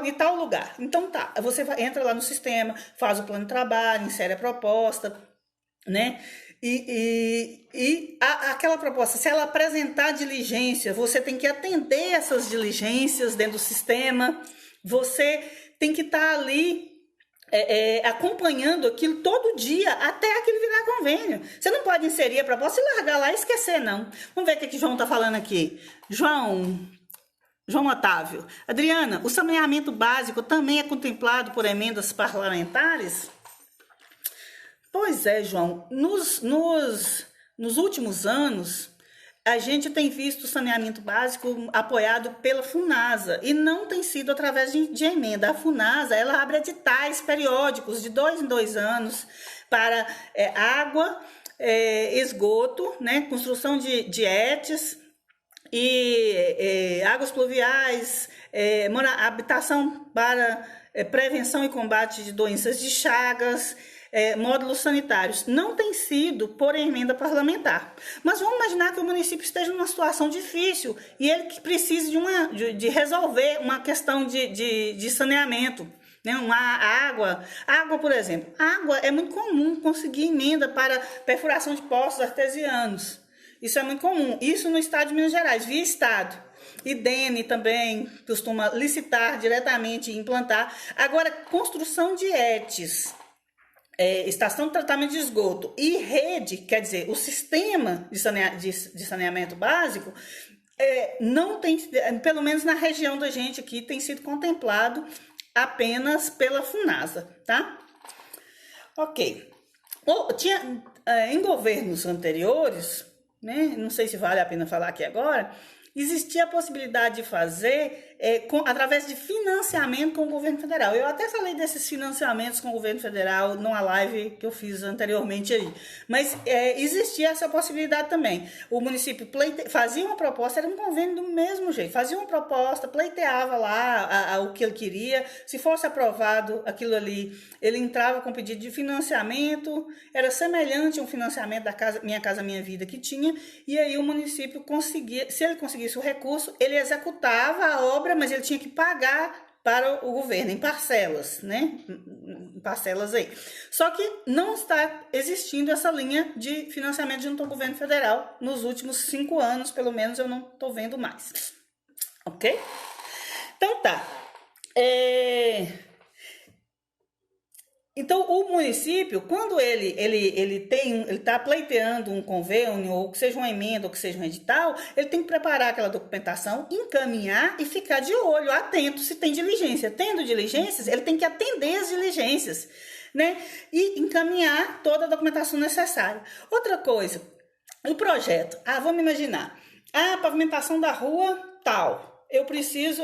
em tal lugar. Então, você entra lá no sistema, faz o plano de trabalho, insere a proposta, né? Aquela proposta, se ela apresentar diligência, você tem que atender essas diligências dentro do sistema, você tem que estar ali acompanhando aquilo todo dia, até aquilo virar convênio. Você não pode inserir a proposta e largar lá e esquecer, não. Vamos ver o que o João está falando aqui. João Otávio. Adriana, o saneamento básico também é contemplado por emendas parlamentares? Pois é, João. Nos últimos anos, a gente tem visto o saneamento básico apoiado pela FUNASA e não tem sido através de emenda. A FUNASA, ela abre editais periódicos de 2 em 2 anos para água, esgoto, né, construção de ETs e águas pluviais, habitação para prevenção e combate de doenças de Chagas, módulos sanitários, não tem sido por emenda parlamentar. Mas vamos imaginar que o município esteja numa situação difícil e ele que precise de resolver uma questão de saneamento. Né? Água, por exemplo. Água é muito comum conseguir emenda para perfuração de poços artesianos. Isso é muito comum. Isso no estado de Minas Gerais, via estado. IDENE também costuma licitar diretamente e implantar. Agora, construção de ETs, estação de tratamento de esgoto e rede, quer dizer, o sistema de saneamento básico, não tem, pelo menos na região da gente aqui, tem sido contemplado apenas pela Funasa, tá? Ok. Em governos anteriores, né, não sei se vale a pena falar aqui agora, existia a possibilidade de fazer através de financiamento com o governo federal. Eu até falei desses financiamentos com o governo federal numa live que eu fiz anteriormente aí. Mas existia essa possibilidade também. O município fazia uma proposta, era um convênio do mesmo jeito. Fazia uma proposta, pleiteava lá o que ele queria. Se fosse aprovado aquilo ali, ele entrava com pedido de financiamento. Era semelhante a um financiamento da Minha Casa Minha Vida que tinha. E aí o município conseguia, se ele conseguisse o recurso, ele executava a obra, mas ele tinha que pagar para o governo em parcelas, né? Em parcelas aí. Só que não está existindo essa linha de financiamento junto ao governo federal nos últimos 5 anos, pelo menos eu não estou vendo mais. Ok? Então tá. Então, o município, quando ele está pleiteando um convênio, ou que seja uma emenda, ou que seja um edital, ele tem que preparar aquela documentação, encaminhar e ficar de olho, atento, se tem diligência. Tendo diligências, ele tem que atender as diligências, né? E encaminhar toda a documentação necessária. Outra coisa, o projeto. Vamos imaginar. Pavimentação da rua, tal.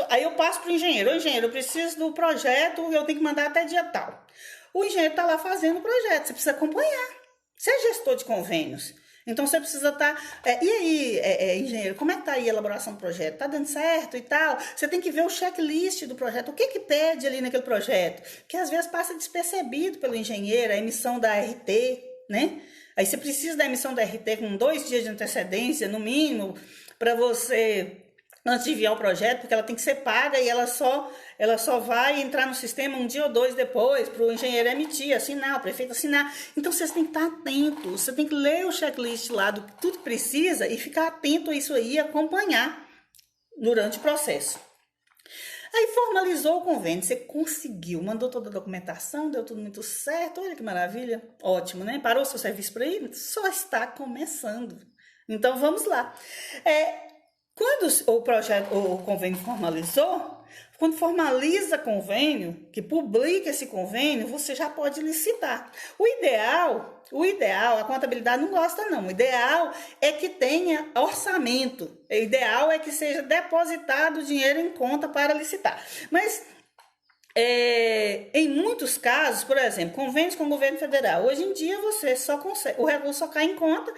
Aí eu passo para o engenheiro. Engenheiro, eu preciso do projeto, eu tenho que mandar até dia tal. O engenheiro está lá fazendo o projeto, você precisa acompanhar. Você é gestor de convênios, então você precisa estar... e aí, engenheiro, como é que está aí a elaboração do projeto? Está dando certo e tal? Você tem que ver o checklist do projeto, o que pede ali naquele projeto? Que às vezes passa despercebido pelo engenheiro, a emissão da RT, né? Aí você precisa da emissão da RT com 2 dias de antecedência, no mínimo, para você... antes de enviar o projeto, porque ela tem que ser paga e ela só vai entrar no sistema 1 dia ou 2 depois, para o engenheiro emitir, assinar, o prefeito assinar. Então, vocês têm que estar atentos, você tem que ler o checklist lá do que tudo precisa e ficar atento a isso aí e acompanhar durante o processo. Aí formalizou o convênio, você conseguiu, mandou toda a documentação, deu tudo muito certo, olha que maravilha, ótimo, né? Parou seu serviço por aí? Só está começando. Então, vamos lá. Quando o convênio formalizou, quando formaliza convênio, que publica esse convênio, você já pode licitar. O ideal, a contabilidade não gosta não, o ideal é que tenha orçamento, o ideal é que seja depositado o dinheiro em conta para licitar. Mas... em muitos casos, por exemplo, convênios com o governo federal, hoje em dia você só consegue, o recurso só cai em conta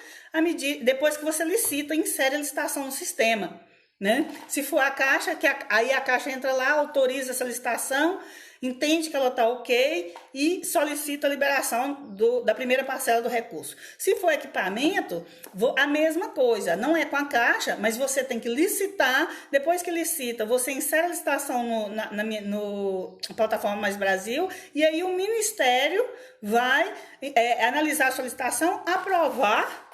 depois que você licita e insere a licitação no sistema, né? Se for a Caixa, aí a Caixa entra lá, autoriza essa licitação, entende que ela está ok e solicita a liberação da primeira parcela do recurso. Se for equipamento, a mesma coisa, não é com a Caixa, mas você tem que licitar, depois que licita, você insere a licitação no plataforma Mais Brasil e aí o Ministério vai analisar a solicitação, aprovar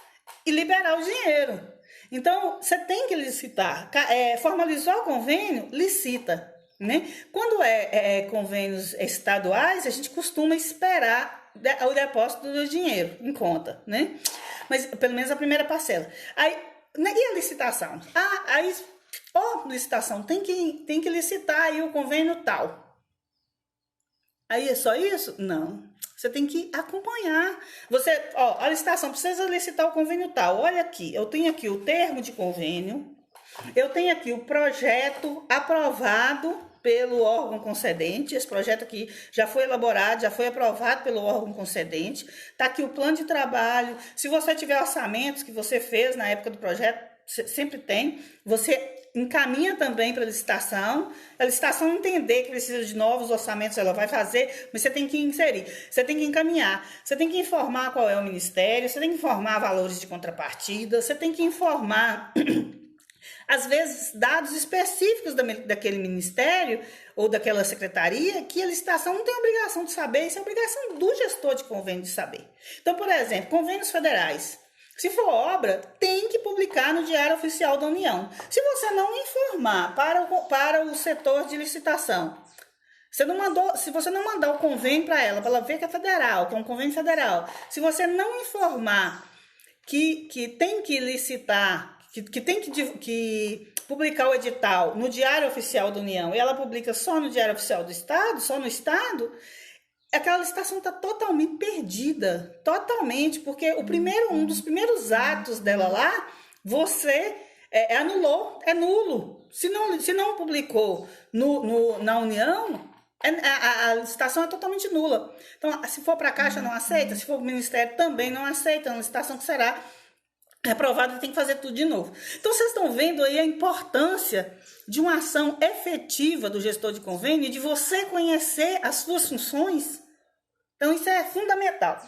e liberar o dinheiro. Então, você tem que licitar. Formalizou o convênio, licita. Né? Quando convênios estaduais, a gente costuma esperar o depósito do dinheiro em conta, né? Mas pelo menos a primeira parcela. Aí, e a licitação? Licitação, tem que licitar aí o convênio tal. Aí é só isso? Não. Você tem que acompanhar. A licitação precisa licitar o convênio tal. Olha aqui, eu tenho aqui o termo de convênio, eu tenho aqui o projeto aprovado pelo órgão concedente. Esse projeto aqui já foi elaborado, já foi aprovado pelo órgão concedente. Está aqui o plano de trabalho. Se você tiver orçamentos que você fez na época do projeto, sempre tem. Você encaminha também para a licitação entender que precisa de novos orçamentos, ela vai fazer, mas você tem que inserir, você tem que encaminhar, você tem que informar qual é o ministério, você tem que informar valores de contrapartida, você tem que informar, às vezes, dados específicos daquele ministério ou daquela secretaria que a licitação não tem obrigação de saber, isso é obrigação do gestor de convênio de saber. Então, por exemplo, convênios federais. Se for obra, tem que publicar no Diário Oficial da União. Se você não informar para o setor de licitação, se você não mandar o convênio para ela ver que é federal, que é um convênio federal, se você não informar que tem que licitar, que tem que publicar o edital no Diário Oficial da União e ela publica só no Diário Oficial do Estado, só no Estado, aquela licitação está totalmente perdida, totalmente, porque um dos primeiros atos dela lá, você anulou, é nulo. Se não publicou na União, a licitação é totalmente nula. Então, se for para a Caixa, não aceita, se for para o Ministério, também não aceita, é uma licitação que será reprovada e tem que fazer tudo de novo. Então, vocês estão vendo aí a importância de uma ação efetiva do gestor de convênio e de você conhecer as suas funções. Então, isso é fundamental.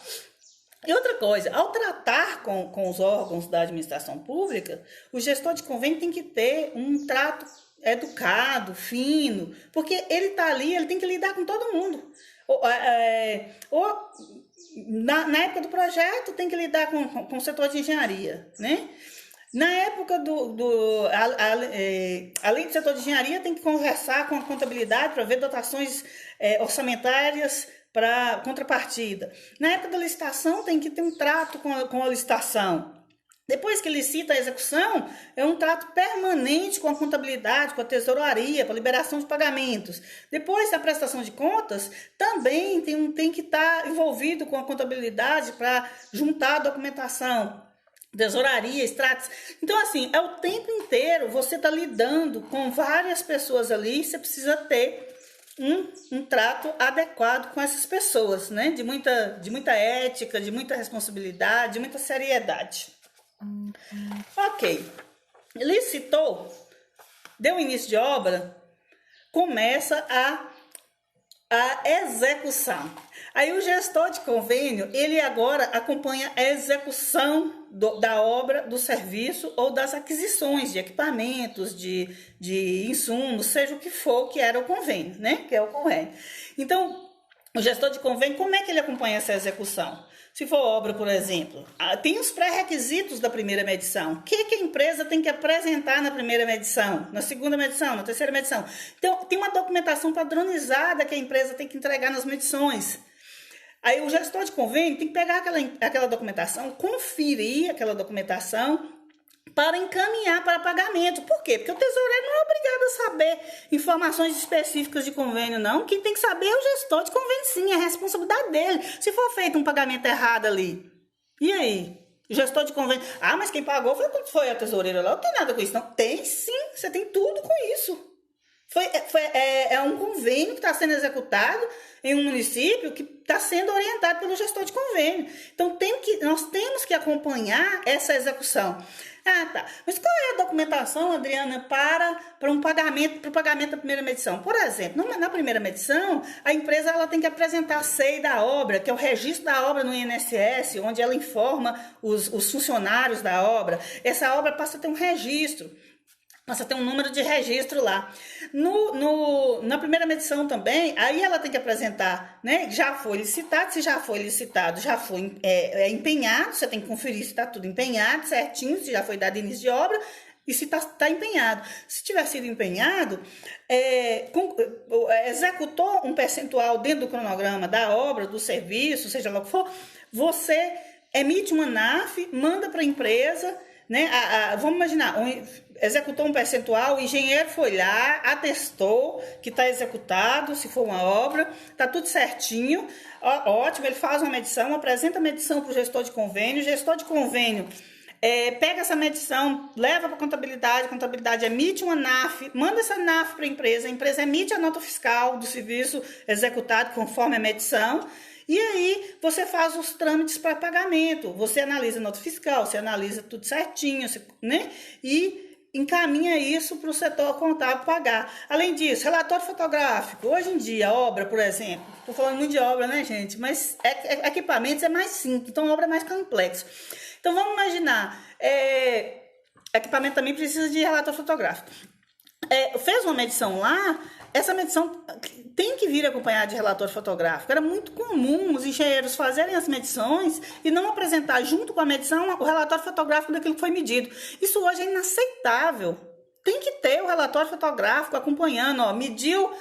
E outra coisa, ao tratar com os órgãos da administração pública, o gestor de convênio tem que ter um trato educado, fino, porque ele está ali, ele tem que lidar com todo mundo. Na época do projeto, tem que lidar com o setor de engenharia, né? Na época além do setor de engenharia, tem que conversar com a contabilidade para ver dotações orçamentárias para contrapartida. Na época da licitação, tem que ter um trato com a licitação. Depois que licita a execução, é um trato permanente com a contabilidade, com a tesouraria, para liberação de pagamentos. Depois da prestação de contas, também tem que estar envolvido com a contabilidade para juntar a documentação, tesouraria, extratos. Então, assim, é o tempo inteiro você está lidando com várias pessoas ali, você precisa ter um trato adequado com essas pessoas, né? De muita ética, de muita responsabilidade, de muita seriedade. Ok, licitou, deu início de obra, começa a execução. Aí o gestor de convênio, ele agora acompanha a execução da obra, do serviço ou das aquisições de equipamentos, de insumos, seja o que for que era o convênio, né? Que é o convênio. Então, o gestor de convênio, como é que ele acompanha essa execução? Se for obra, por exemplo, tem os pré-requisitos da primeira medição. O que a empresa tem que apresentar na primeira medição, na segunda medição, na terceira medição? Então, tem uma documentação padronizada que a empresa tem que entregar nas medições. Aí o gestor de convênio tem que pegar aquela documentação, conferir aquela documentação para encaminhar para pagamento. Por quê? Porque o tesoureiro não é obrigado a saber informações específicas de convênio, não. Quem tem que saber é o gestor de convênio, sim, é a responsabilidade dele. Se for feito um pagamento errado ali, e aí? O gestor de convênio, mas quem pagou foi a tesoureira lá, não tem nada com isso, não. Tem sim, você tem tudo com isso. É um convênio que está sendo executado em um município que está sendo orientado pelo gestor de convênio. Então, nós temos que acompanhar essa execução. Tá. Mas qual é a documentação, Adriana, para o pagamento da primeira medição? Por exemplo, na primeira medição, a empresa ela tem que apresentar a SEI da obra, que é o registro da obra no INSS, onde ela informa os funcionários da obra. Essa obra passa a ter um registro. Passa a ter um número de registro lá. Na primeira medição também, aí ela tem que apresentar, né? Já foi licitado, se já foi licitado, já foi empenhado, você tem que conferir se está tudo empenhado, certinho, se já foi dado início de obra e se está empenhado. Se tiver sido empenhado, executou um percentual dentro do cronograma da obra, do serviço, seja lá o que for, você emite uma NAF, manda para a empresa, né? Vamos imaginar, executou um percentual, o engenheiro foi lá, atestou que está executado, se for uma obra, está tudo certinho, ótimo, ele faz uma medição, apresenta a medição para o gestor de convênio, o gestor de convênio pega essa medição, leva para a contabilidade emite uma NAF, manda essa NAF para a empresa emite a nota fiscal do serviço executado conforme a medição. E aí, você faz os trâmites para pagamento. Você analisa a nota fiscal, você analisa tudo certinho, né? E encaminha isso para o setor contábil pagar. Além disso, relatório fotográfico. Hoje em dia, obra, por exemplo, estou falando muito de obra, né, gente? Mas equipamentos é mais simples, então obra é mais complexo. Então vamos imaginar, equipamento também precisa de relatório fotográfico. Fez uma medição lá, essa medição tem que vir acompanhada de relatório fotográfico. Era muito comum os engenheiros fazerem as medições e não apresentar junto com a medição o relatório fotográfico daquilo que foi medido. Isso hoje é inaceitável. Tem que ter o relatório fotográfico acompanhando, ó, mediu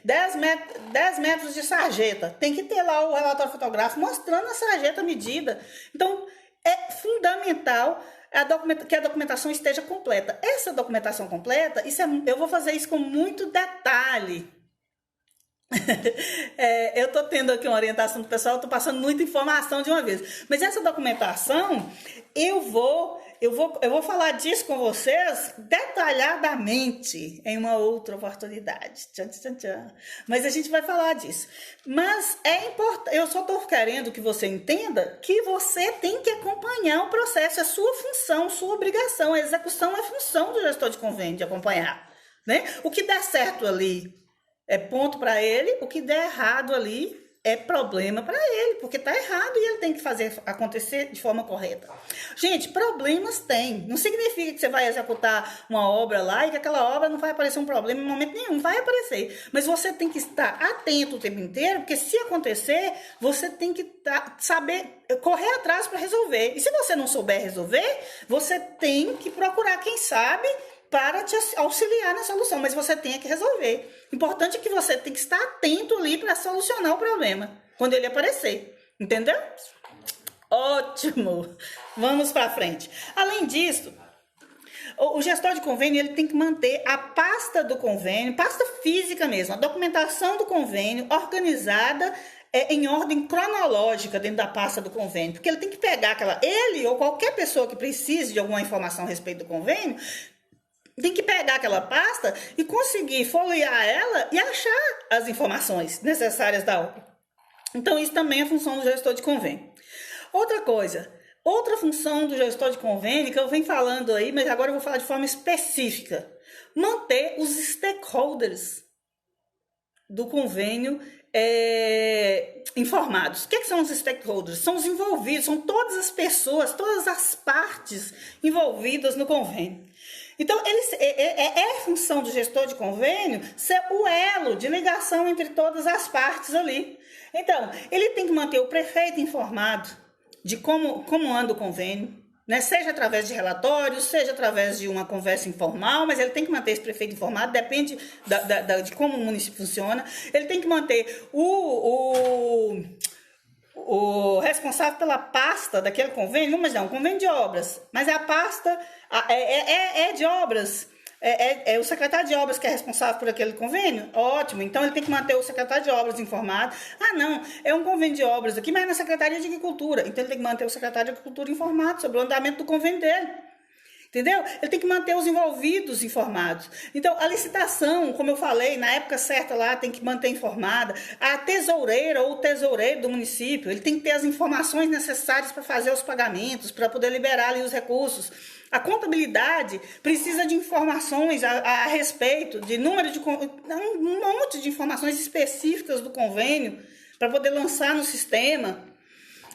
10 metros de sarjeta. Tem que ter lá o relatório fotográfico mostrando a sarjeta medida. Então, é fundamental que a documentação esteja completa. Essa documentação completa, eu vou fazer isso com muito detalhe. Eu estou tendo aqui uma orientação do pessoal, estou passando muita informação de uma vez. Mas essa documentação, eu vou falar disso com vocês detalhadamente em uma outra oportunidade. Tchan, tchan, tchan. Mas a gente vai falar disso. Mas é importante, eu só estou querendo que você entenda que você tem que acompanhar o processo, é sua função, sua obrigação. A execução é função do gestor de convênio de acompanhar, né? O que der certo ali é ponto para ele, o que der errado ali é problema para ele, porque está errado e ele tem que fazer acontecer de forma correta. Gente, problemas tem. Não significa que você vai executar uma obra lá e que aquela obra não vai aparecer um problema em momento nenhum. Vai aparecer. Mas você tem que estar atento o tempo inteiro, porque se acontecer, você tem que saber correr atrás para resolver. E se você não souber resolver, você tem que procurar quem sabe para te auxiliar na solução, mas você tem que resolver. Importante é que você tem que estar atento ali para solucionar o problema, quando ele aparecer, entendeu? Ótimo! Vamos para frente. Além disso, o gestor de convênio ele tem que manter a pasta do convênio, pasta física mesmo, a documentação do convênio organizada em ordem cronológica dentro da pasta do convênio, porque ele tem que pegar ele ou qualquer pessoa que precise de alguma informação a respeito do convênio, tem que pegar aquela pasta e conseguir folhear ela e achar as informações necessárias da obra. Então, isso também é função do gestor de convênio. Outra função do gestor de convênio, que eu venho falando aí, mas agora eu vou falar de forma específica. Manter os stakeholders do convênio informados. O que são os stakeholders? São os envolvidos, são todas as pessoas, todas as partes envolvidas no convênio. Então, é função do gestor de convênio ser o elo de ligação entre todas as partes ali. Então, ele tem que manter o prefeito informado de como anda o convênio, né? Seja através de relatórios, seja através de uma conversa informal, mas ele tem que manter esse prefeito informado, depende de como o município funciona. Ele tem que manter o responsável pela pasta daquele convênio, vamos imaginar, um convênio de obras, mas a pasta de obras, o secretário de obras que é responsável por aquele convênio, ótimo, então ele tem que manter o secretário de obras informado. Não, é um convênio de obras aqui, mas é na Secretaria de Agricultura, então ele tem que manter o secretário de Agricultura informado sobre o andamento do convênio dele. Entendeu? Ele tem que manter os envolvidos informados. Então, a licitação, como eu falei, na época certa lá, tem que manter informada. A tesoureira ou o tesoureiro do município, ele tem que ter as informações necessárias para fazer os pagamentos, para poder liberar ali os recursos. A contabilidade precisa de informações a respeito de número de... um monte de informações específicas do convênio para poder lançar no sistema.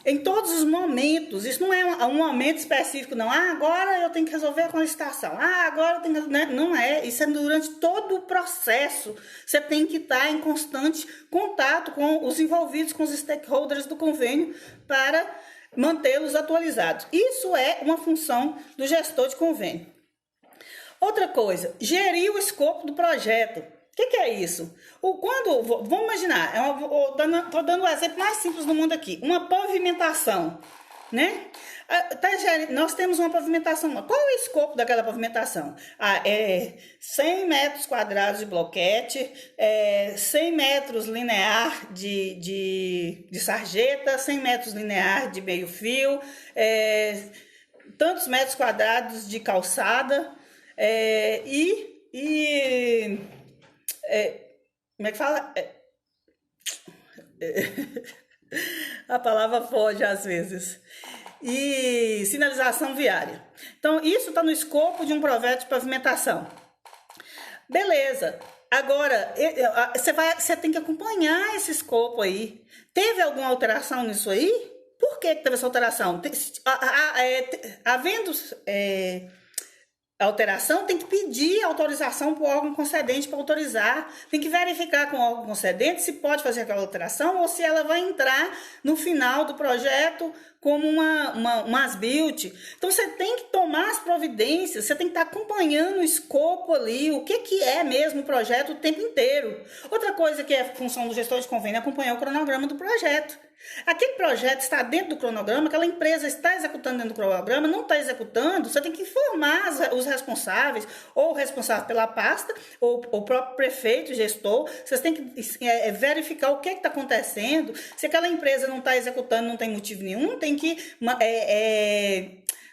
Em todos os momentos, isso não é um momento específico, não. Agora eu tenho que resolver com a licitação. Agora eu tenho que... Não é, isso é durante todo o processo. Você tem que estar em constante contato com os envolvidos, com os stakeholders do convênio, para mantê-los atualizados. Isso é uma função do gestor de convênio. Outra coisa, gerir o escopo do projeto. O que é isso? Vamos imaginar, estou dando o exemplo mais simples do mundo aqui, uma pavimentação, né? Nós temos uma pavimentação, qual é o escopo daquela pavimentação? 100 metros quadrados de bloquete, 100 metros linear de sarjeta, 100 metros linear de meio fio, tantos metros quadrados de calçada, como é que fala? A palavra foge às vezes. e sinalização viária. Então, isso está no escopo de um projeto de pavimentação. Beleza. Agora, você tem que acompanhar esse escopo aí. Teve alguma alteração nisso aí? Por que teve essa alteração? Havendo alteração, tem que pedir autorização para o órgão concedente para autorizar. Tem que verificar com o órgão concedente se pode fazer aquela alteração ou se ela vai entrar no final do projeto como uma as-built. Então, você tem que tomar as providências, você tem que estar acompanhando o escopo ali, o que é mesmo o projeto o tempo inteiro. Outra coisa que é função do gestor de convênio é acompanhar o cronograma do projeto. Aquele projeto está dentro do cronograma, aquela empresa está executando dentro do cronograma, não está executando, você tem que informar os responsáveis, ou o responsável pela pasta, ou o próprio prefeito, gestor. Vocês têm que verificar o que está acontecendo. Se aquela empresa não está executando, não tem motivo nenhum, tem que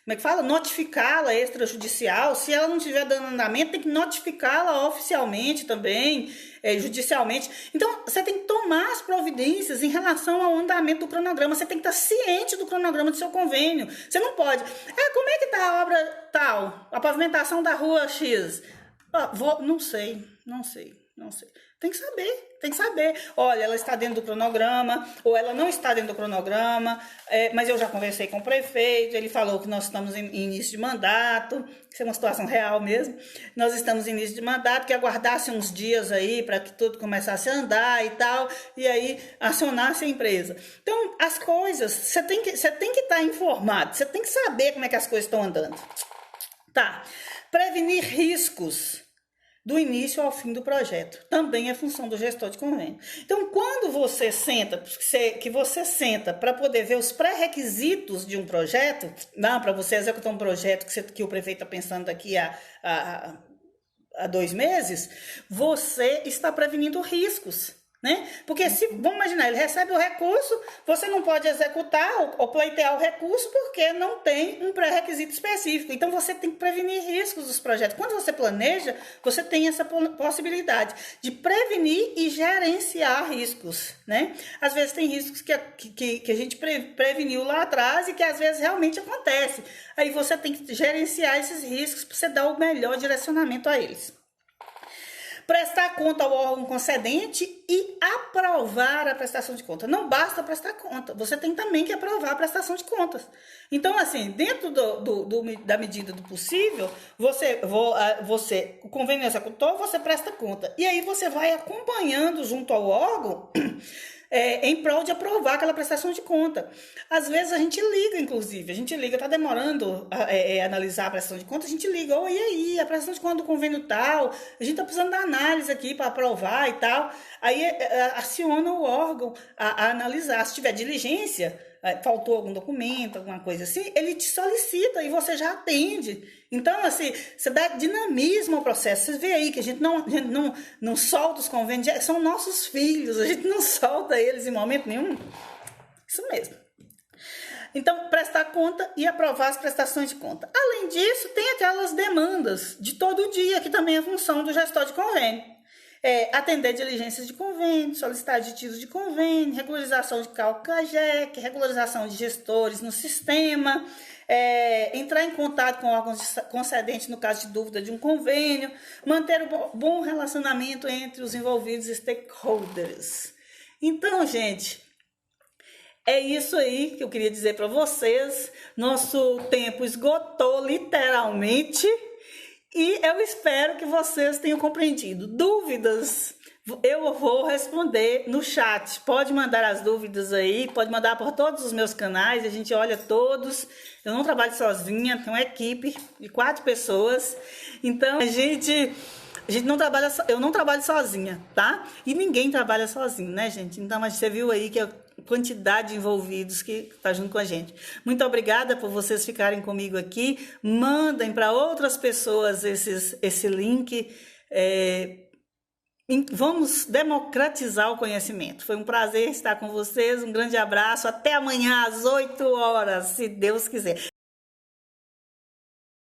como é que fala? Notificá-la extrajudicial. Se ela não estiver dando andamento, tem que notificá-la oficialmente também, judicialmente. Então, você tem que tomar as providências em relação ao andamento do cronograma. Você tem que estar ciente do cronograma do seu convênio. Você não pode... como é que está a obra tal? A pavimentação da rua X? Não sei. Tem que saber. Olha, ela está dentro do cronograma, ou ela não está dentro do cronograma, mas eu já conversei com o prefeito, ele falou que nós estamos em início de mandato, isso é uma situação real mesmo, nós estamos em início de mandato, que aguardasse uns dias aí para que tudo começasse a andar e tal, e aí acionasse a empresa. Então, as coisas, você tem que estar informado, você tem que saber como é que as coisas estão andando. Tá, prevenir riscos do início ao fim do projeto. Também é função do gestor de convênio. Então, quando você senta para poder ver os pré-requisitos de um projeto, para você executar um projeto que o prefeito está pensando daqui há 2 meses, você está prevenindo riscos. Né? Porque vamos imaginar, ele recebe o recurso, você não pode executar ou pleitear o recurso porque não tem um pré-requisito específico. Então, você tem que prevenir riscos dos projetos. Quando você planeja, você tem essa possibilidade de prevenir e gerenciar riscos. Né? Às vezes tem riscos que a gente preveniu lá atrás e que às vezes realmente acontece. Aí você tem que gerenciar esses riscos para você dar o melhor direcionamento a eles. Prestar conta ao órgão concedente e aprovar a prestação de conta. Não basta prestar conta, você tem também que aprovar a prestação de contas. Então, assim, dentro da medida do possível, o convênio executor, você presta conta. E aí você vai acompanhando junto ao órgão em prol de aprovar aquela prestação de conta. Às vezes a gente liga, inclusive, está demorando a analisar a prestação de conta, a gente liga, e aí, a prestação de conta do convênio tal, a gente está precisando da análise aqui para aprovar e tal. Aí aciona o órgão a analisar. Se tiver diligência, faltou algum documento, alguma coisa assim, ele te solicita e você já atende. Então, assim, você dá dinamismo ao processo. Você vê aí que a gente não solta os convênios, são nossos filhos, a gente não solta eles em momento nenhum. Isso mesmo. Então, prestar conta e aprovar as prestações de conta. Além disso, tem aquelas demandas de todo dia, que também é função do gestor de convênio. Atender diligências de convênio, solicitar aditivos de convênio, regularização de cálculo CAGEC, regularização de gestores no sistema, entrar em contato com órgãos concedentes no caso de dúvida de um convênio, manter um bom relacionamento entre os envolvidos stakeholders. Então, gente, é isso aí que eu queria dizer para vocês. Nosso tempo esgotou literalmente. E eu espero que vocês tenham compreendido. Dúvidas, eu vou responder no chat. Pode mandar as dúvidas aí, pode mandar por todos os meus canais, a gente olha todos. Eu não trabalho sozinha, tenho uma equipe de 4 pessoas. Então, a gente não trabalha, eu não trabalho sozinha, tá? E ninguém trabalha sozinho, né, gente? Então, você viu aí que a quantidade de envolvidos que está junto com a gente. Muito obrigada por vocês ficarem comigo aqui. Mandem para outras pessoas esse link. Vamos democratizar o conhecimento. Foi um prazer estar com vocês. Um grande abraço. Até amanhã às 8 horas, se Deus quiser.